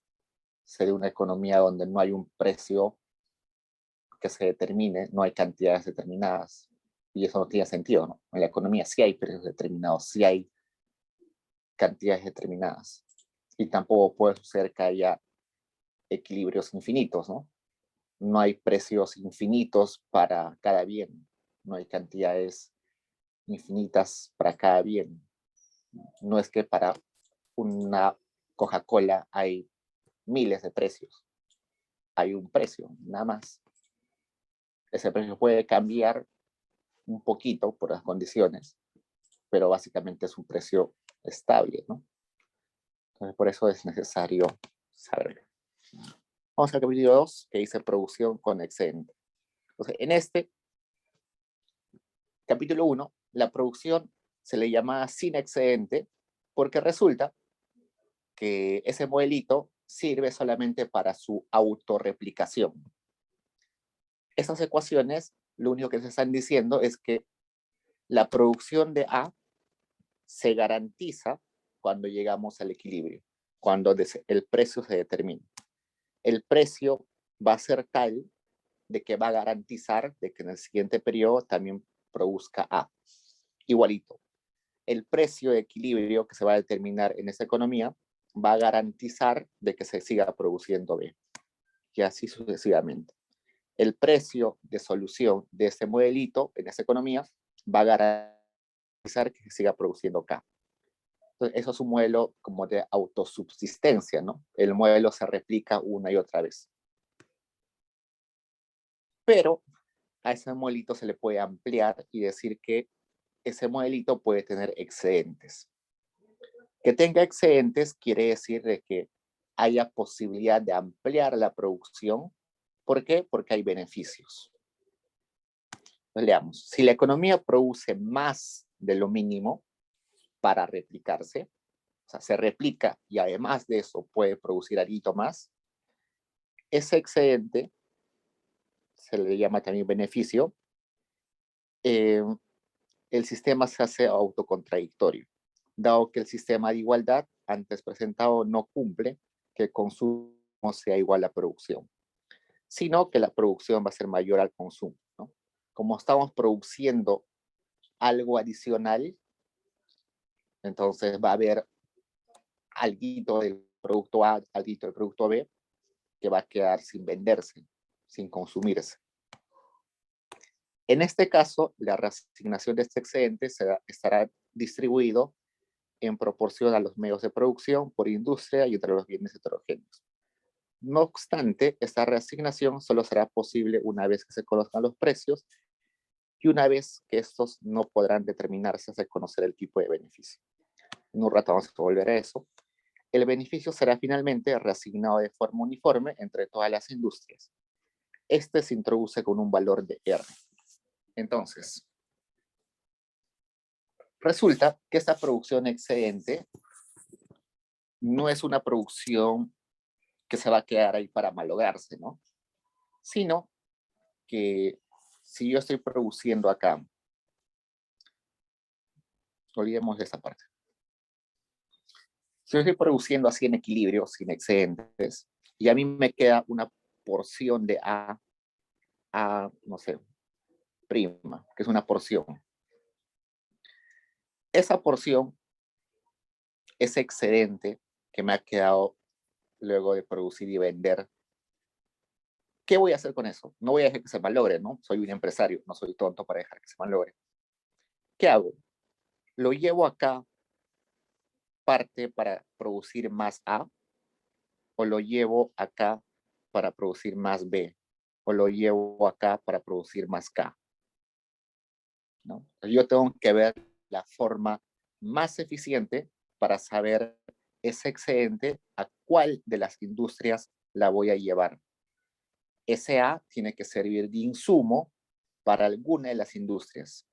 sería una economía donde no hay un precio que se determine, no hay cantidades determinadas. Y eso no tiene sentido, ¿no? En la economía sí hay precios determinados, sí hay cantidades determinadas. Y tampoco puede suceder que haya equilibrios infinitos, ¿no? No hay precios infinitos para cada bien, no hay cantidades infinitas para cada bien. No es que para una Coca-Cola hay miles de precios, hay un precio, nada más. Ese precio puede cambiar un poquito por las condiciones, pero básicamente es un precio estable, ¿no? Entonces, por eso es necesario saberlo. Vamos al capítulo 2, que dice producción con excedente. Entonces, en este capítulo 1, la producción se le llama sin excedente porque resulta que ese modelito sirve solamente para su autorreplicación. Esas ecuaciones, lo único que se están diciendo es que la producción de A se garantiza cuando llegamos al equilibrio, cuando el precio se determina. El precio va a ser tal de que va a garantizar de que en el siguiente periodo también produzca A. Igualito. El precio de equilibrio que se va a determinar en esa economía va a garantizar de que se siga produciendo B. Y así sucesivamente. El precio de solución de ese modelito en esa economía va a garantizar que se siga produciendo K. Entonces, eso es un modelo como de autosubsistencia, ¿no? El modelo se replica una y otra vez. Pero a ese modelito se le puede ampliar y decir que ese modelito puede tener excedentes. Que tenga excedentes quiere decir de que haya posibilidad de ampliar la producción. ¿Por qué? Porque hay beneficios. Pues leamos, si la economía produce más de lo mínimo para replicarse, o sea, se replica y además de eso puede producir algo más, ese excedente se le llama también beneficio, el sistema se hace autocontradictorio, dado que el sistema de igualdad antes presentado no cumple que el consumo sea igual a producción, sino que la producción va a ser mayor al consumo, ¿no? Como estamos produciendo algo adicional, entonces va a haber algo del producto A, algo del producto B, que va a quedar sin venderse, sin consumirse. En este caso, la reasignación de este excedente estará distribuido en proporción a los medios de producción por industria y entre los bienes heterogéneos. No obstante, esta reasignación solo será posible una vez que se conozcan los precios y una vez que estos no podrán determinarse hasta conocer el tipo de beneficio. En un rato vamos a volver a eso. El beneficio será finalmente reasignado de forma uniforme entre todas las industrias. Este se introduce con un valor de R. Entonces, resulta que esta producción excedente no es una producción que se va a quedar ahí para malograrse, ¿no? Sino que si yo estoy produciendo acá, olvidemos de esta parte. Si yo estoy produciendo así en equilibrio, sin excedentes, y a mí me queda una porción de no sé, prima, que es una porción. Esa porción, ese excedente que me ha quedado luego de producir y vender, ¿qué voy a hacer con eso? No voy a dejar que se malogre, ¿no? Soy un empresario, no soy tonto para dejar que se malogre. ¿Qué hago? Lo llevo acá parte para producir más A, o lo llevo acá para producir más B, o lo llevo acá para producir más K, ¿no? Yo tengo que ver la forma más eficiente para saber ese excedente a cuál de las industrias la voy a llevar. Ese A tiene que servir de insumo para alguna de las industrias.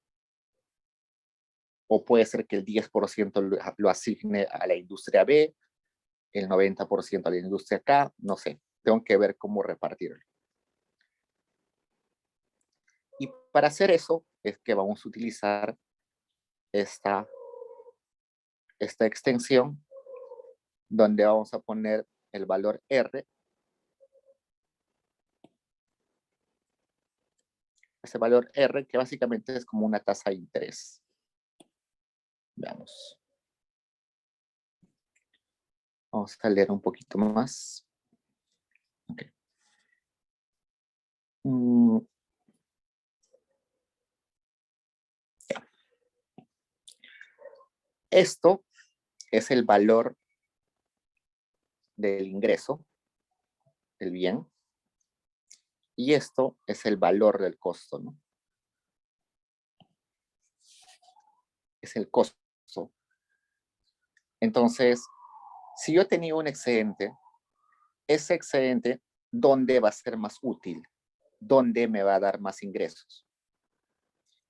O puede ser que el 10% lo asigne a la industria B, el 90% a la industria K, no sé. Tengo que ver cómo repartirlo. Y para hacer eso es que vamos a utilizar esta extensión donde vamos a poner el valor R. Ese valor R que básicamente es como una tasa de interés. Veamos. Vamos a leer un poquito más. Okay. Esto es el valor del ingreso, el bien, y esto es el valor del costo, ¿no? Es el costo. Entonces, si yo tenía un excedente, ese excedente, ¿dónde va a ser más útil? ¿Dónde me va a dar más ingresos?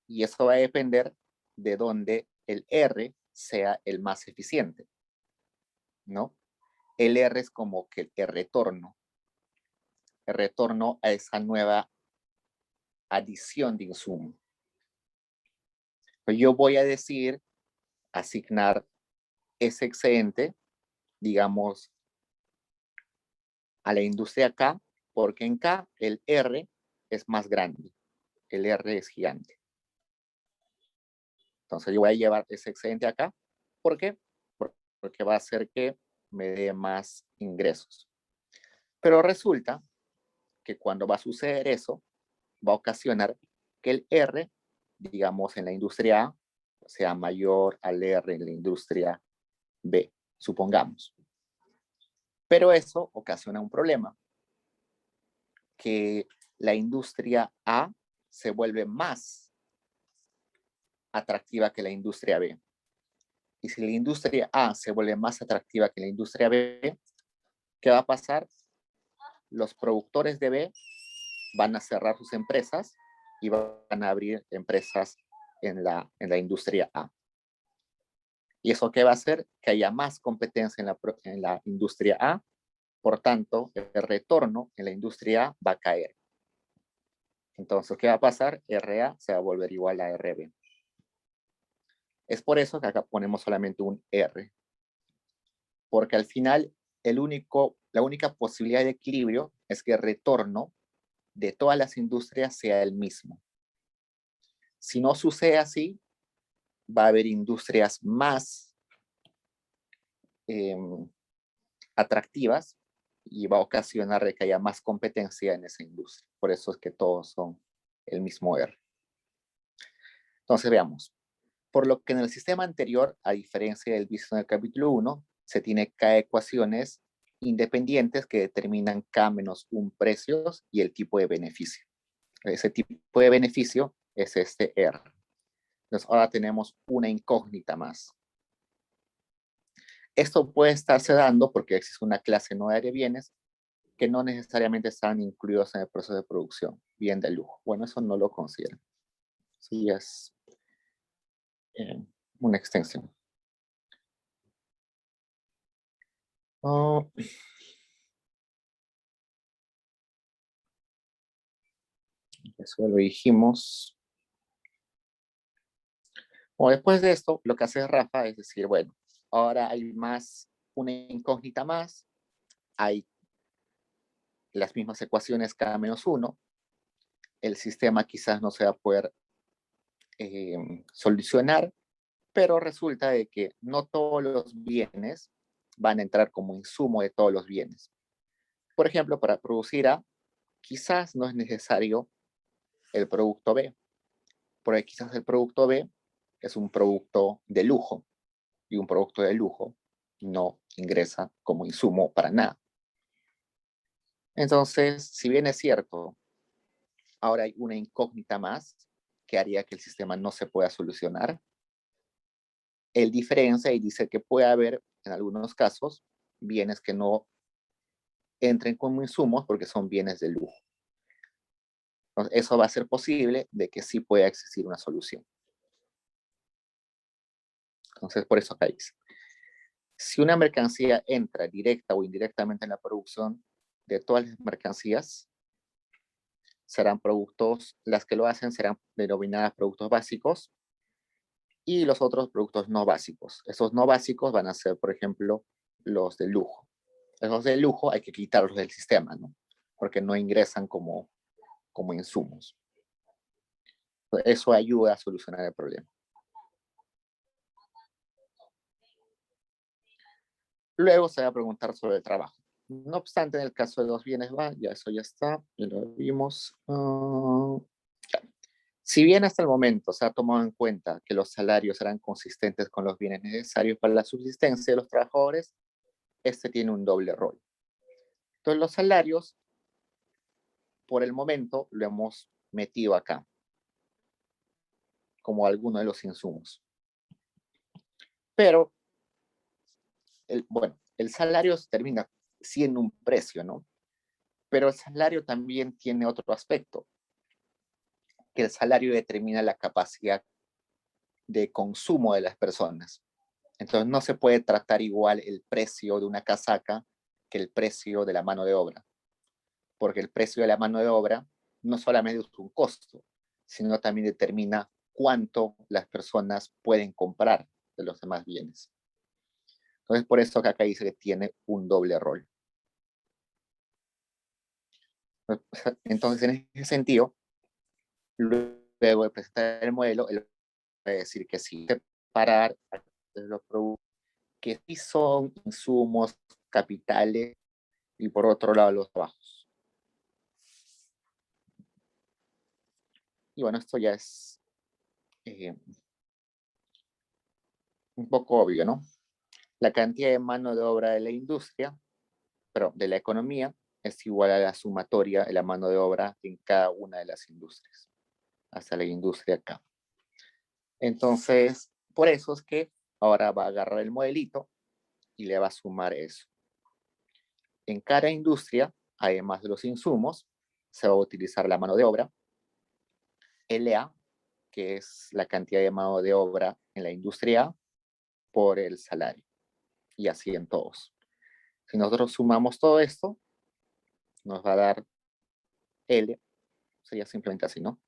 Y eso va a depender de dónde el R sea el más eficiente, ¿no? El R es como que el retorno a esa nueva adición de insumo. Yo voy a decir asignar ese excedente, digamos, a la industria K, porque en K el R es más grande, el R es gigante. Entonces yo voy a llevar ese excedente acá. ¿Por qué? Porque va a hacer que me dé más ingresos. Pero resulta que cuando va a suceder eso, va a ocasionar que el R, digamos, en la industria A, sea mayor al R en la industria B, supongamos. Pero eso ocasiona un problema, que la industria A se vuelve más atractiva que la industria B. Y si la industria A se vuelve más atractiva que la industria B, ¿qué va a pasar? Los productores de B van a cerrar sus empresas y van a abrir empresas en la industria A. ¿Y eso qué va a hacer? Que haya más competencia en la industria A, por tanto, el retorno en la industria A va a caer. Entonces, ¿qué va a pasar? RA se va a volver igual a RB. Es por eso que acá ponemos solamente un R, porque al final la única posibilidad de equilibrio es que el retorno de todas las industrias sea el mismo. Si no sucede así, va a haber industrias más atractivas y va a ocasionar que haya más competencia en esa industria. Por eso es que todos son el mismo R. Entonces veamos. Por lo que en el sistema anterior, a diferencia del visto en el capítulo 1, se tiene K ecuaciones independientes que determinan K menos 1 precios y el tipo de beneficio. Ese tipo de beneficio es este R. Entonces ahora tenemos una incógnita más. Esto puede estarse dando porque existe una clase nueva de bienes que no necesariamente están incluidos en el proceso de producción, bien de lujo. Bueno, eso no lo considero. Sí, es una extensión. Oh. Eso lo dijimos. Bueno, después de esto, lo que hace Rafa es decir, bueno, ahora hay una incógnita más, hay las mismas ecuaciones K menos 1, el sistema quizás no se va a poder solucionar, pero resulta de que no todos los bienes van a entrar como insumo de todos los bienes. Por ejemplo, para producir A, quizás no es necesario el producto B, porque quizás el producto B es un producto de lujo, y un producto de lujo no ingresa como insumo para nada. Entonces, si bien es cierto, ahora hay una incógnita más que haría que el sistema no se pueda solucionar, él diferencia y dice que puede haber en algunos casos, bienes que no entren como insumos porque son bienes de lujo. Entonces, eso va a ser posible de que sí pueda existir una solución. Entonces, por eso acá dice, si una mercancía entra directa o indirectamente en la producción de todas las mercancías, serán productos, las que lo hacen serán denominadas productos básicos y los otros productos no básicos. Esos no básicos van a ser, por ejemplo, los de lujo. Esos de lujo hay que quitarlos del sistema, ¿no? Porque no ingresan como insumos. Eso ayuda a solucionar el problema. Luego se va a preguntar sobre el trabajo. No obstante, en el caso de los bienes, ya eso ya está, ya lo vimos. Si bien hasta el momento se ha tomado en cuenta que los salarios eran consistentes con los bienes necesarios para la subsistencia de los trabajadores, este tiene un doble rol. Entonces, los salarios, por el momento, lo hemos metido acá, como alguno de los insumos. Pero, el salario termina siendo un precio, ¿no? Pero el salario también tiene otro aspecto, que el salario determina la capacidad de consumo de las personas. Entonces no se puede tratar igual el precio de una casaca que el precio de la mano de obra, porque el precio de la mano de obra no solamente es un costo, sino también determina cuánto las personas pueden comprar de los demás bienes. Entonces por eso que acá dice que tiene un doble rol. Entonces en ese sentido, luego de presentar el modelo, él va a decir que sí, separar los productos que sí son insumos, capitales, y por otro lado los trabajos. Y bueno, esto ya es un poco obvio, ¿no? La cantidad de mano de obra de la industria, pero de la economía, es igual a la sumatoria de la mano de obra en cada una de las industrias, hasta la industria acá. Entonces, por eso es que ahora va a agarrar el modelito y le va a sumar eso. En cada industria, además de los insumos, se va a utilizar la mano de obra, LA, que es la cantidad de mano de obra en la industria A, por el salario. Y así en todos. Si nosotros sumamos todo esto, nos va a dar L, sería simplemente así, ¿no?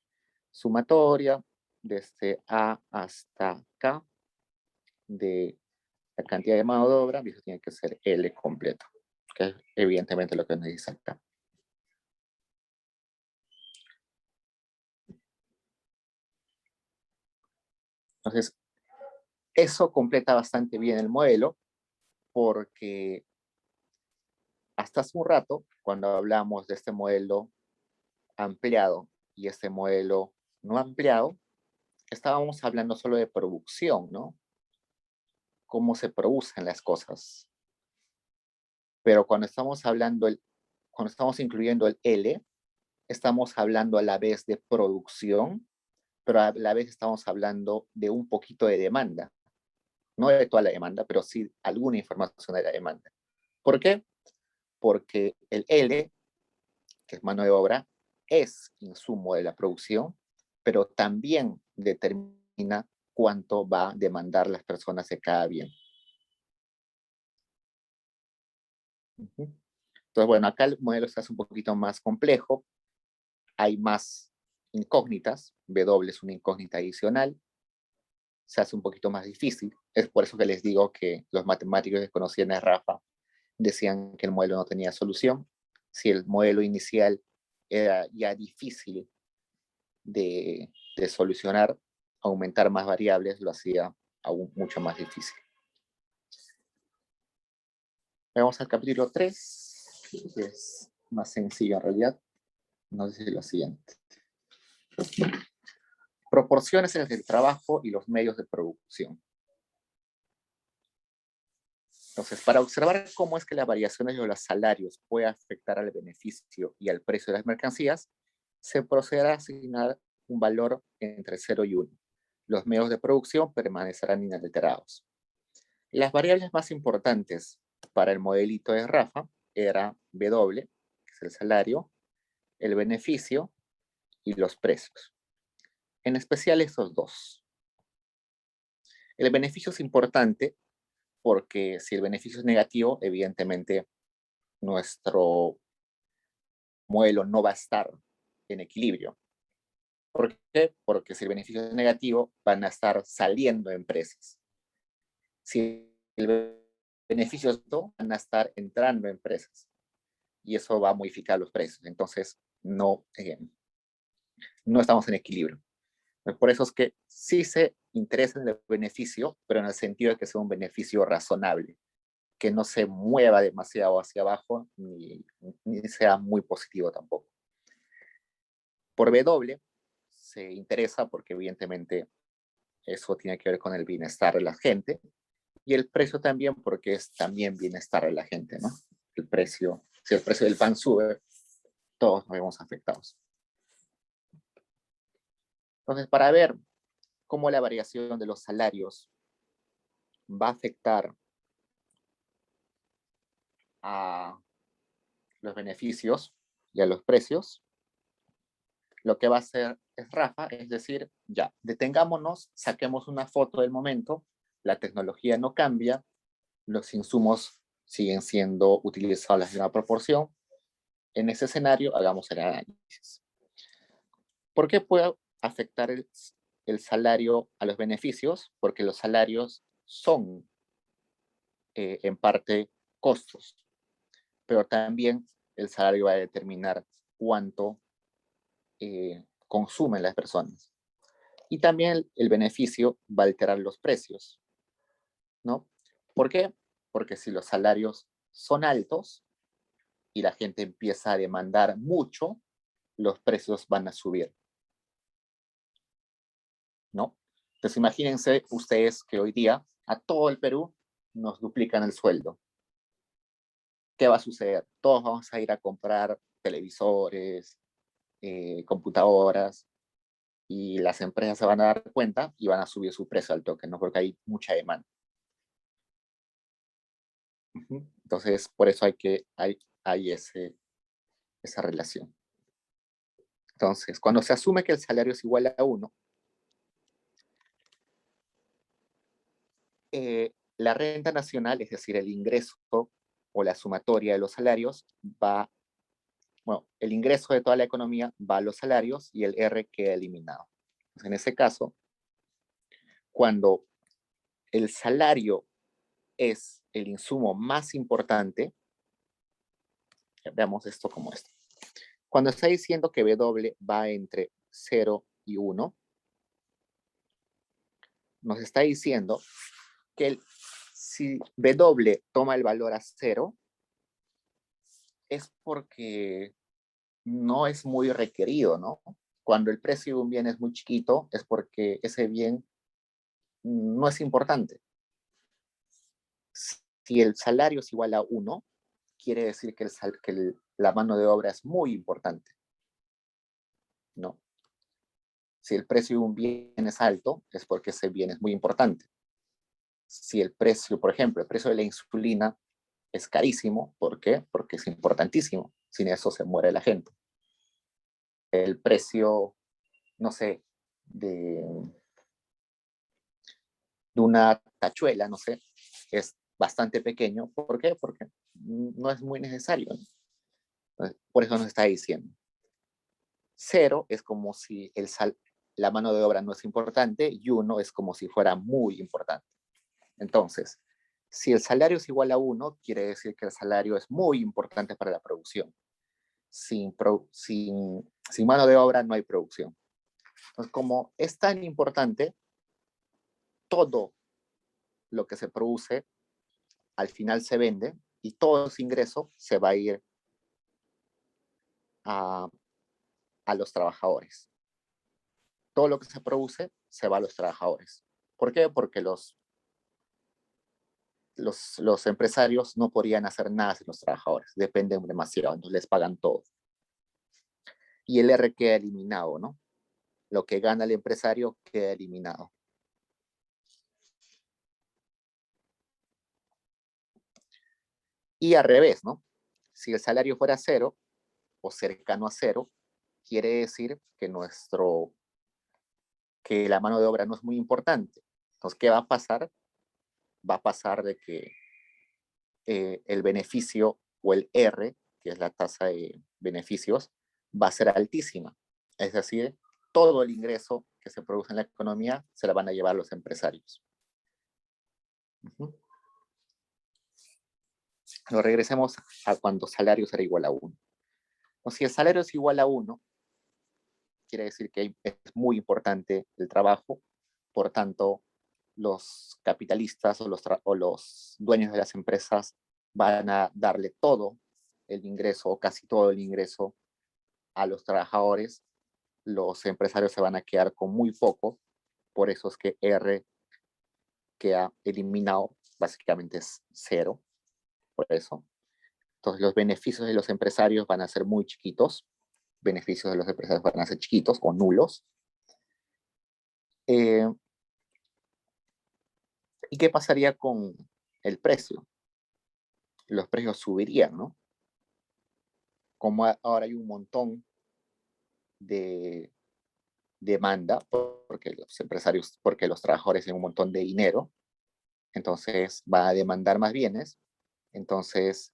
Sumatoria desde A hasta K de la cantidad de mano de obra, y eso tiene que ser L completo, que es evidentemente lo que nos dice acá. Entonces, eso completa bastante bien el modelo, porque hasta hace un rato, cuando hablamos de este modelo ampliado y este modelo no ampliado, estábamos hablando solo de producción, ¿no? Cómo se producen las cosas. Pero cuando estamos hablando, cuando estamos incluyendo el L, estamos hablando a la vez de producción, pero a la vez estamos hablando de un poquito de demanda. No de toda la demanda, pero sí alguna información de la demanda. ¿Por qué? Porque el L, que es mano de obra, es insumo de la producción, pero también determina cuánto va a demandar las personas de cada bien. Entonces, bueno, acá el modelo se hace un poquito más complejo, hay más incógnitas, W es una incógnita adicional, se hace un poquito más difícil, es por eso que les digo que los matemáticos que conocían a Rafa decían que el modelo no tenía solución. Si el modelo inicial era ya difícil de solucionar, aumentar más variables lo hacía aún mucho más difícil. Vamos al capítulo 3, que es más sencillo en realidad. Nos dice lo siguiente. Proporciones entre el trabajo y los medios de producción. Entonces, para observar cómo es que las variaciones de los salarios puede afectar al beneficio y al precio de las mercancías, se procederá a asignar un valor entre 0 y 1. Los medios de producción permanecerán inalterados. Las variables más importantes para el modelito de Rafa era W, que es el salario, el beneficio y los precios. En especial estos dos. El beneficio es importante porque si el beneficio es negativo, evidentemente nuestro modelo no va a estar en equilibrio. ¿Por qué? Porque si el beneficio es negativo, van a estar saliendo empresas. Si el beneficio es alto, van a estar entrando empresas. Y eso va a modificar los precios. Entonces, no estamos en equilibrio. Por eso es que sí se interesa en el beneficio, pero en el sentido de que sea un beneficio razonable, que no se mueva demasiado hacia abajo ni sea muy positivo tampoco. Por W se interesa porque evidentemente eso tiene que ver con el bienestar de la gente y el precio también porque es también bienestar de la gente, ¿no? El precio, si el precio del pan sube, todos nos vemos afectados. Entonces, para ver cómo la variación de los salarios va a afectar a los beneficios y a los precios, lo que va a hacer es Rafa, es decir, ya, detengámonos, saquemos una foto del momento, la tecnología no cambia, los insumos siguen siendo utilizados en la misma proporción. En ese escenario, hagamos el análisis. ¿Por qué puede afectar el salario a los beneficios? Porque los salarios son en parte costos, pero también el salario va a determinar cuánto consumen las personas. Y también el beneficio va a alterar los precios, ¿no? ¿Por qué? Porque si los salarios son altos y la gente empieza a demandar mucho, los precios van a subir, ¿no? Entonces imagínense ustedes que hoy día a todo el Perú nos duplican el sueldo. ¿Qué va a suceder? Todos vamos a ir a comprar televisores, computadoras, y las empresas se van a dar cuenta y van a subir su precio al toque, ¿no? Porque hay mucha demanda. Entonces, por eso hay esa relación. Entonces, cuando se asume que el salario es igual a 1, la renta nacional, es decir, el ingreso o la sumatoria de los salarios, bueno, el ingreso de toda la economía va a los salarios y el R queda eliminado. Entonces, en ese caso, cuando el salario es el insumo más importante, veamos esto como esto. Cuando está diciendo que W va entre 0 y 1, nos está diciendo que si W toma el valor a 0, es porque no es muy requerido, ¿no? Cuando el precio de un bien es muy chiquito, es porque ese bien no es importante. Si el salario es igual a 1, quiere decir que la mano de obra es muy importante, ¿no? Si el precio de un bien es alto, es porque ese bien es muy importante. Si el precio, por ejemplo, el precio de la insulina es carísimo, ¿por qué? Porque es importantísimo. Sin eso se muere la gente. El precio, no sé, de una tachuela, no sé, es bastante pequeño. ¿Por qué? Porque no es muy necesario, ¿no? Por eso nos está diciendo. 0 es como si la mano de obra no es importante y 1 es como si fuera muy importante. Entonces, si el salario es igual a 1, quiere decir que el salario es muy importante para la producción. Sin mano de obra no hay producción. Entonces, como es tan importante, todo lo que se produce al final se vende y todo ese ingreso se va a ir a, a los trabajadores. Todo lo que se produce se va a los trabajadores. ¿Por qué? Porque los empresarios no podrían hacer nada sin los trabajadores, dependen demasiado, entonces les pagan todo. Y el R queda eliminado, ¿no? Lo que gana el empresario queda eliminado. Y al revés, ¿no? Si el salario fuera cero o cercano a cero, quiere decir que la mano de obra no es muy importante. Entonces, ¿qué va a pasar? Va a pasar de que el beneficio o el R, que es la tasa de beneficios, va a ser altísima. Es decir, todo el ingreso que se produce en la economía se la van a llevar los empresarios. Nos regresemos a cuando salario será igual a 1. O si el salario es igual a 1, quiere decir que es muy importante el trabajo, por tanto, los capitalistas o los dueños de las empresas van a darle todo el ingreso o casi todo el ingreso a los trabajadores. Los empresarios se van a quedar con muy poco, por eso es que R queda eliminado, básicamente es cero, por eso. Entonces los beneficios de los empresarios van a ser muy chiquitos, beneficios de los empresarios van a ser chiquitos o nulos. ¿Y qué pasaría con el precio? Los precios subirían, ¿no? Como ahora hay un montón de demanda, porque los empresarios, porque los trabajadores tienen un montón de dinero, entonces va a demandar más bienes, entonces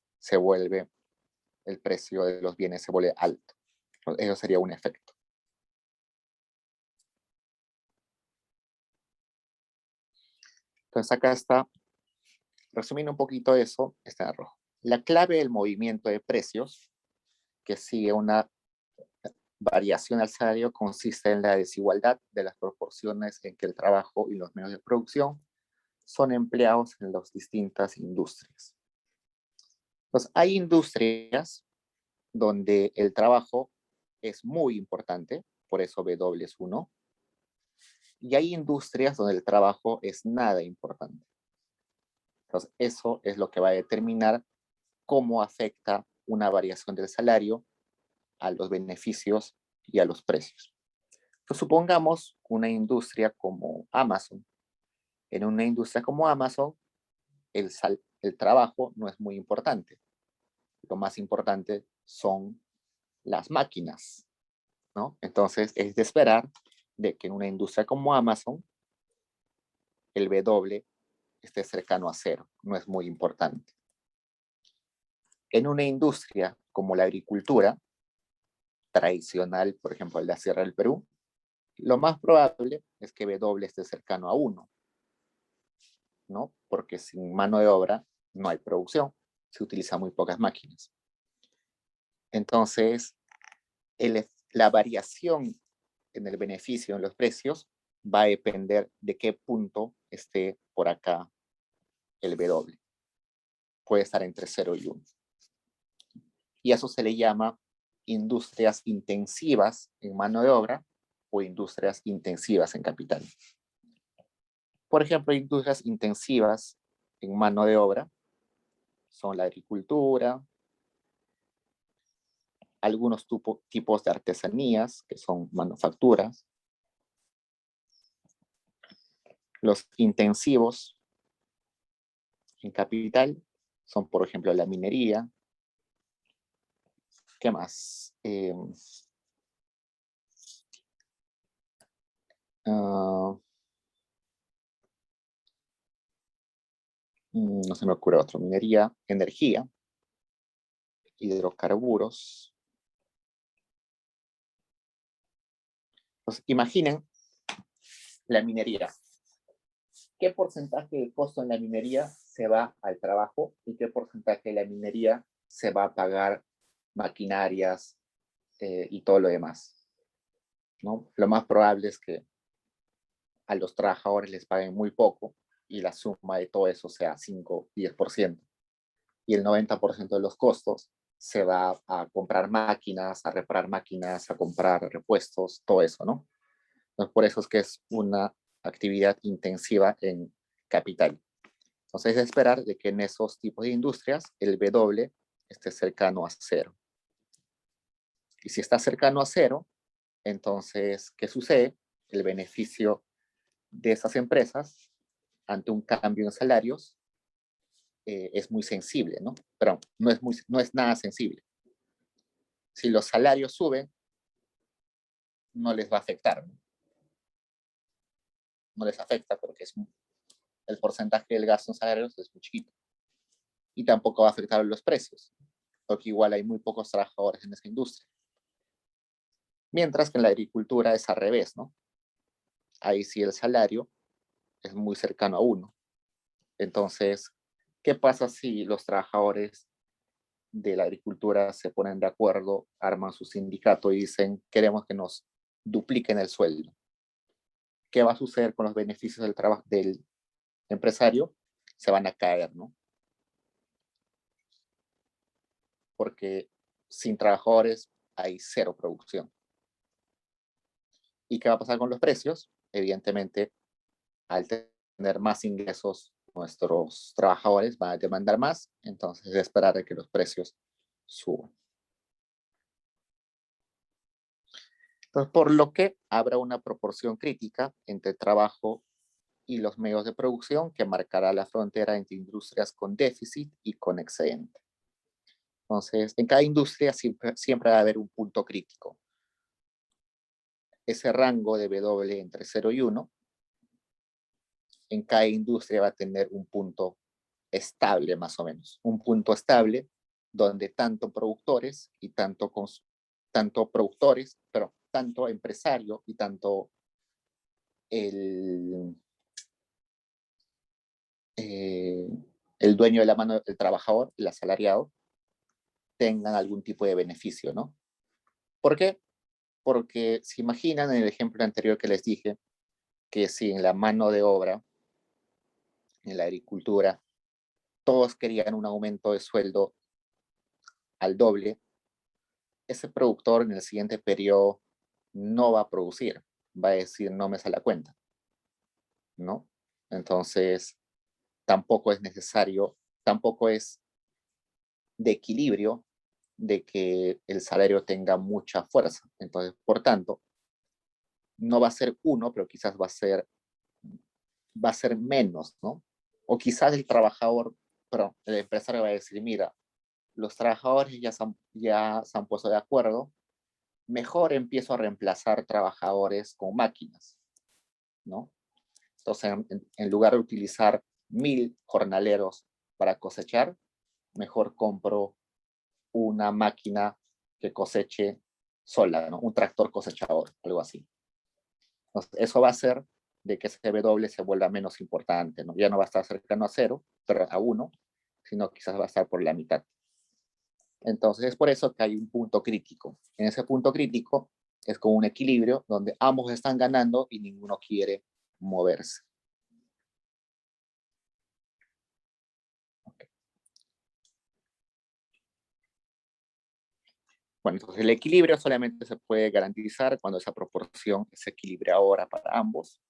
el precio de los bienes se vuelve alto. Eso sería un efecto. Entonces acá está, resumiendo un poquito eso, está en rojo. La clave del movimiento de precios, que sigue una variación al salario, consiste en la desigualdad de las proporciones en que el trabajo y los medios de producción son empleados en las distintas industrias. Entonces, hay industrias donde el trabajo es muy importante, por eso W es 1, y hay industrias donde el trabajo es nada importante. Entonces, eso es lo que va a determinar cómo afecta una variación del salario a los beneficios y a los precios. Pues supongamos una industria como Amazon. En una industria como Amazon, el trabajo no es muy importante. Lo más importante son las máquinas, ¿no? Entonces, es de esperar de que en una industria como Amazon, el W esté cercano a cero, no es muy importante. En una industria como la agricultura tradicional, por ejemplo, la Sierra del Perú, lo más probable es que W esté cercano a 1, ¿no? Porque sin mano de obra no hay producción, se utilizan muy pocas máquinas. Entonces, la variación en el beneficio, en los precios, va a depender de qué punto esté por acá el W. Puede estar entre 0 y 1. Y eso se le llama industrias intensivas en mano de obra o industrias intensivas en capital. Por ejemplo, industrias intensivas en mano de obra son la agricultura, algunos tipos de artesanías, que son manufacturas. Los intensivos en capital son, por ejemplo, la minería. ¿Qué más? No se me ocurre otro. Minería, energía, hidrocarburos. Pues imaginen la minería. ¿Qué porcentaje del costo en la minería se va al trabajo y qué porcentaje de la minería se va a pagar maquinarias y todo lo demás? ¿No? Lo más probable es que a los trabajadores les paguen muy poco y la suma de todo eso sea 5, 10%. Y el 90% de los costos se va a comprar máquinas, a reparar máquinas, a comprar repuestos, todo eso, ¿no? Entonces, por eso es que es una actividad intensiva en capital. Entonces, es de esperar de que en esos tipos de industrias el W esté cercano a cero. Y si está cercano a cero, entonces, ¿qué sucede? El beneficio de esas empresas ante un cambio en salarios es muy sensible, ¿no? Pero no es nada sensible. Si los salarios suben, no les va a afectar, ¿no? No les afecta porque el porcentaje del gasto en salarios es muy chiquito. Y tampoco va a afectar los precios, porque igual hay muy pocos trabajadores en esa industria. Mientras que en la agricultura es al revés, ¿no? Ahí sí el salario es muy cercano a 1. Entonces, ¿qué pasa si los trabajadores de la agricultura se ponen de acuerdo, arman su sindicato y dicen, queremos que nos dupliquen el sueldo? ¿Qué va a suceder con los beneficios del trabajo del empresario? Se van a caer, ¿no? Porque sin trabajadores hay cero producción. ¿Y qué va a pasar con los precios? Evidentemente, al tener más ingresos, nuestros trabajadores van a demandar más, entonces es esperar de que los precios suban. Entonces, por lo que habrá una proporción crítica entre trabajo y los medios de producción que marcará la frontera entre industrias con déficit y con excedente. Entonces, en cada industria siempre va a haber un punto crítico. Ese rango de W entre 0 y 1, en cada industria va a tener un punto estable más o menos. Un punto estable donde tanto productores y tanto productores, pero tanto empresario y tanto el, eh, el dueño de la mano, el trabajador, el asalariado, tengan algún tipo de beneficio, ¿no? ¿Por qué? Porque se imaginan en el ejemplo anterior que les dije, que si en la mano de obra, en la agricultura, todos querían un aumento de sueldo al doble, ese productor en el siguiente periodo no va a producir, va a decir no me sale la cuenta, ¿no? Entonces, tampoco es necesario, tampoco es de equilibrio de que el salario tenga mucha fuerza. Entonces, por tanto, no va a ser 1, pero quizás va a ser menos, ¿no? O quizás el trabajador, pero el empresario va a decir, mira, los trabajadores ya se han puesto de acuerdo, mejor empiezo a reemplazar trabajadores con máquinas, ¿no? Entonces, en lugar de utilizar 1000 jornaleros para cosechar, mejor compro una máquina que coseche sola, ¿no? Un tractor cosechador, algo así. Entonces, eso va a hacer de que ese W se vuelva menos importante, ¿no? Ya no va a estar cercano a 0, pero a 1, sino quizás va a estar por la mitad. Entonces, es por eso que hay un punto crítico. En ese punto crítico es como un equilibrio donde ambos están ganando y ninguno quiere moverse. Okay. Bueno, entonces el equilibrio solamente se puede garantizar cuando esa proporción es equilibradora para ambos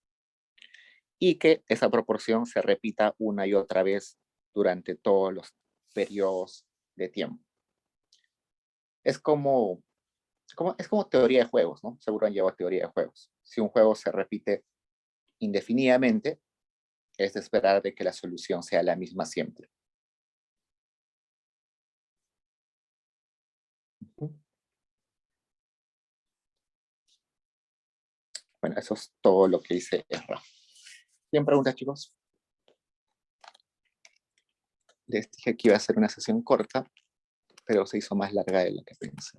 y que esa proporción se repita una y otra vez durante todos los periodos de tiempo. Es como teoría de juegos, ¿no? Seguro han llevado teoría de juegos. Si un juego se repite indefinidamente, es de esperar de que la solución sea la misma siempre. Bueno, eso es todo lo que dice Ezra. ¿Tienen preguntas, chicos? Les dije que iba a ser una sesión corta, pero se hizo más larga de lo que pensé.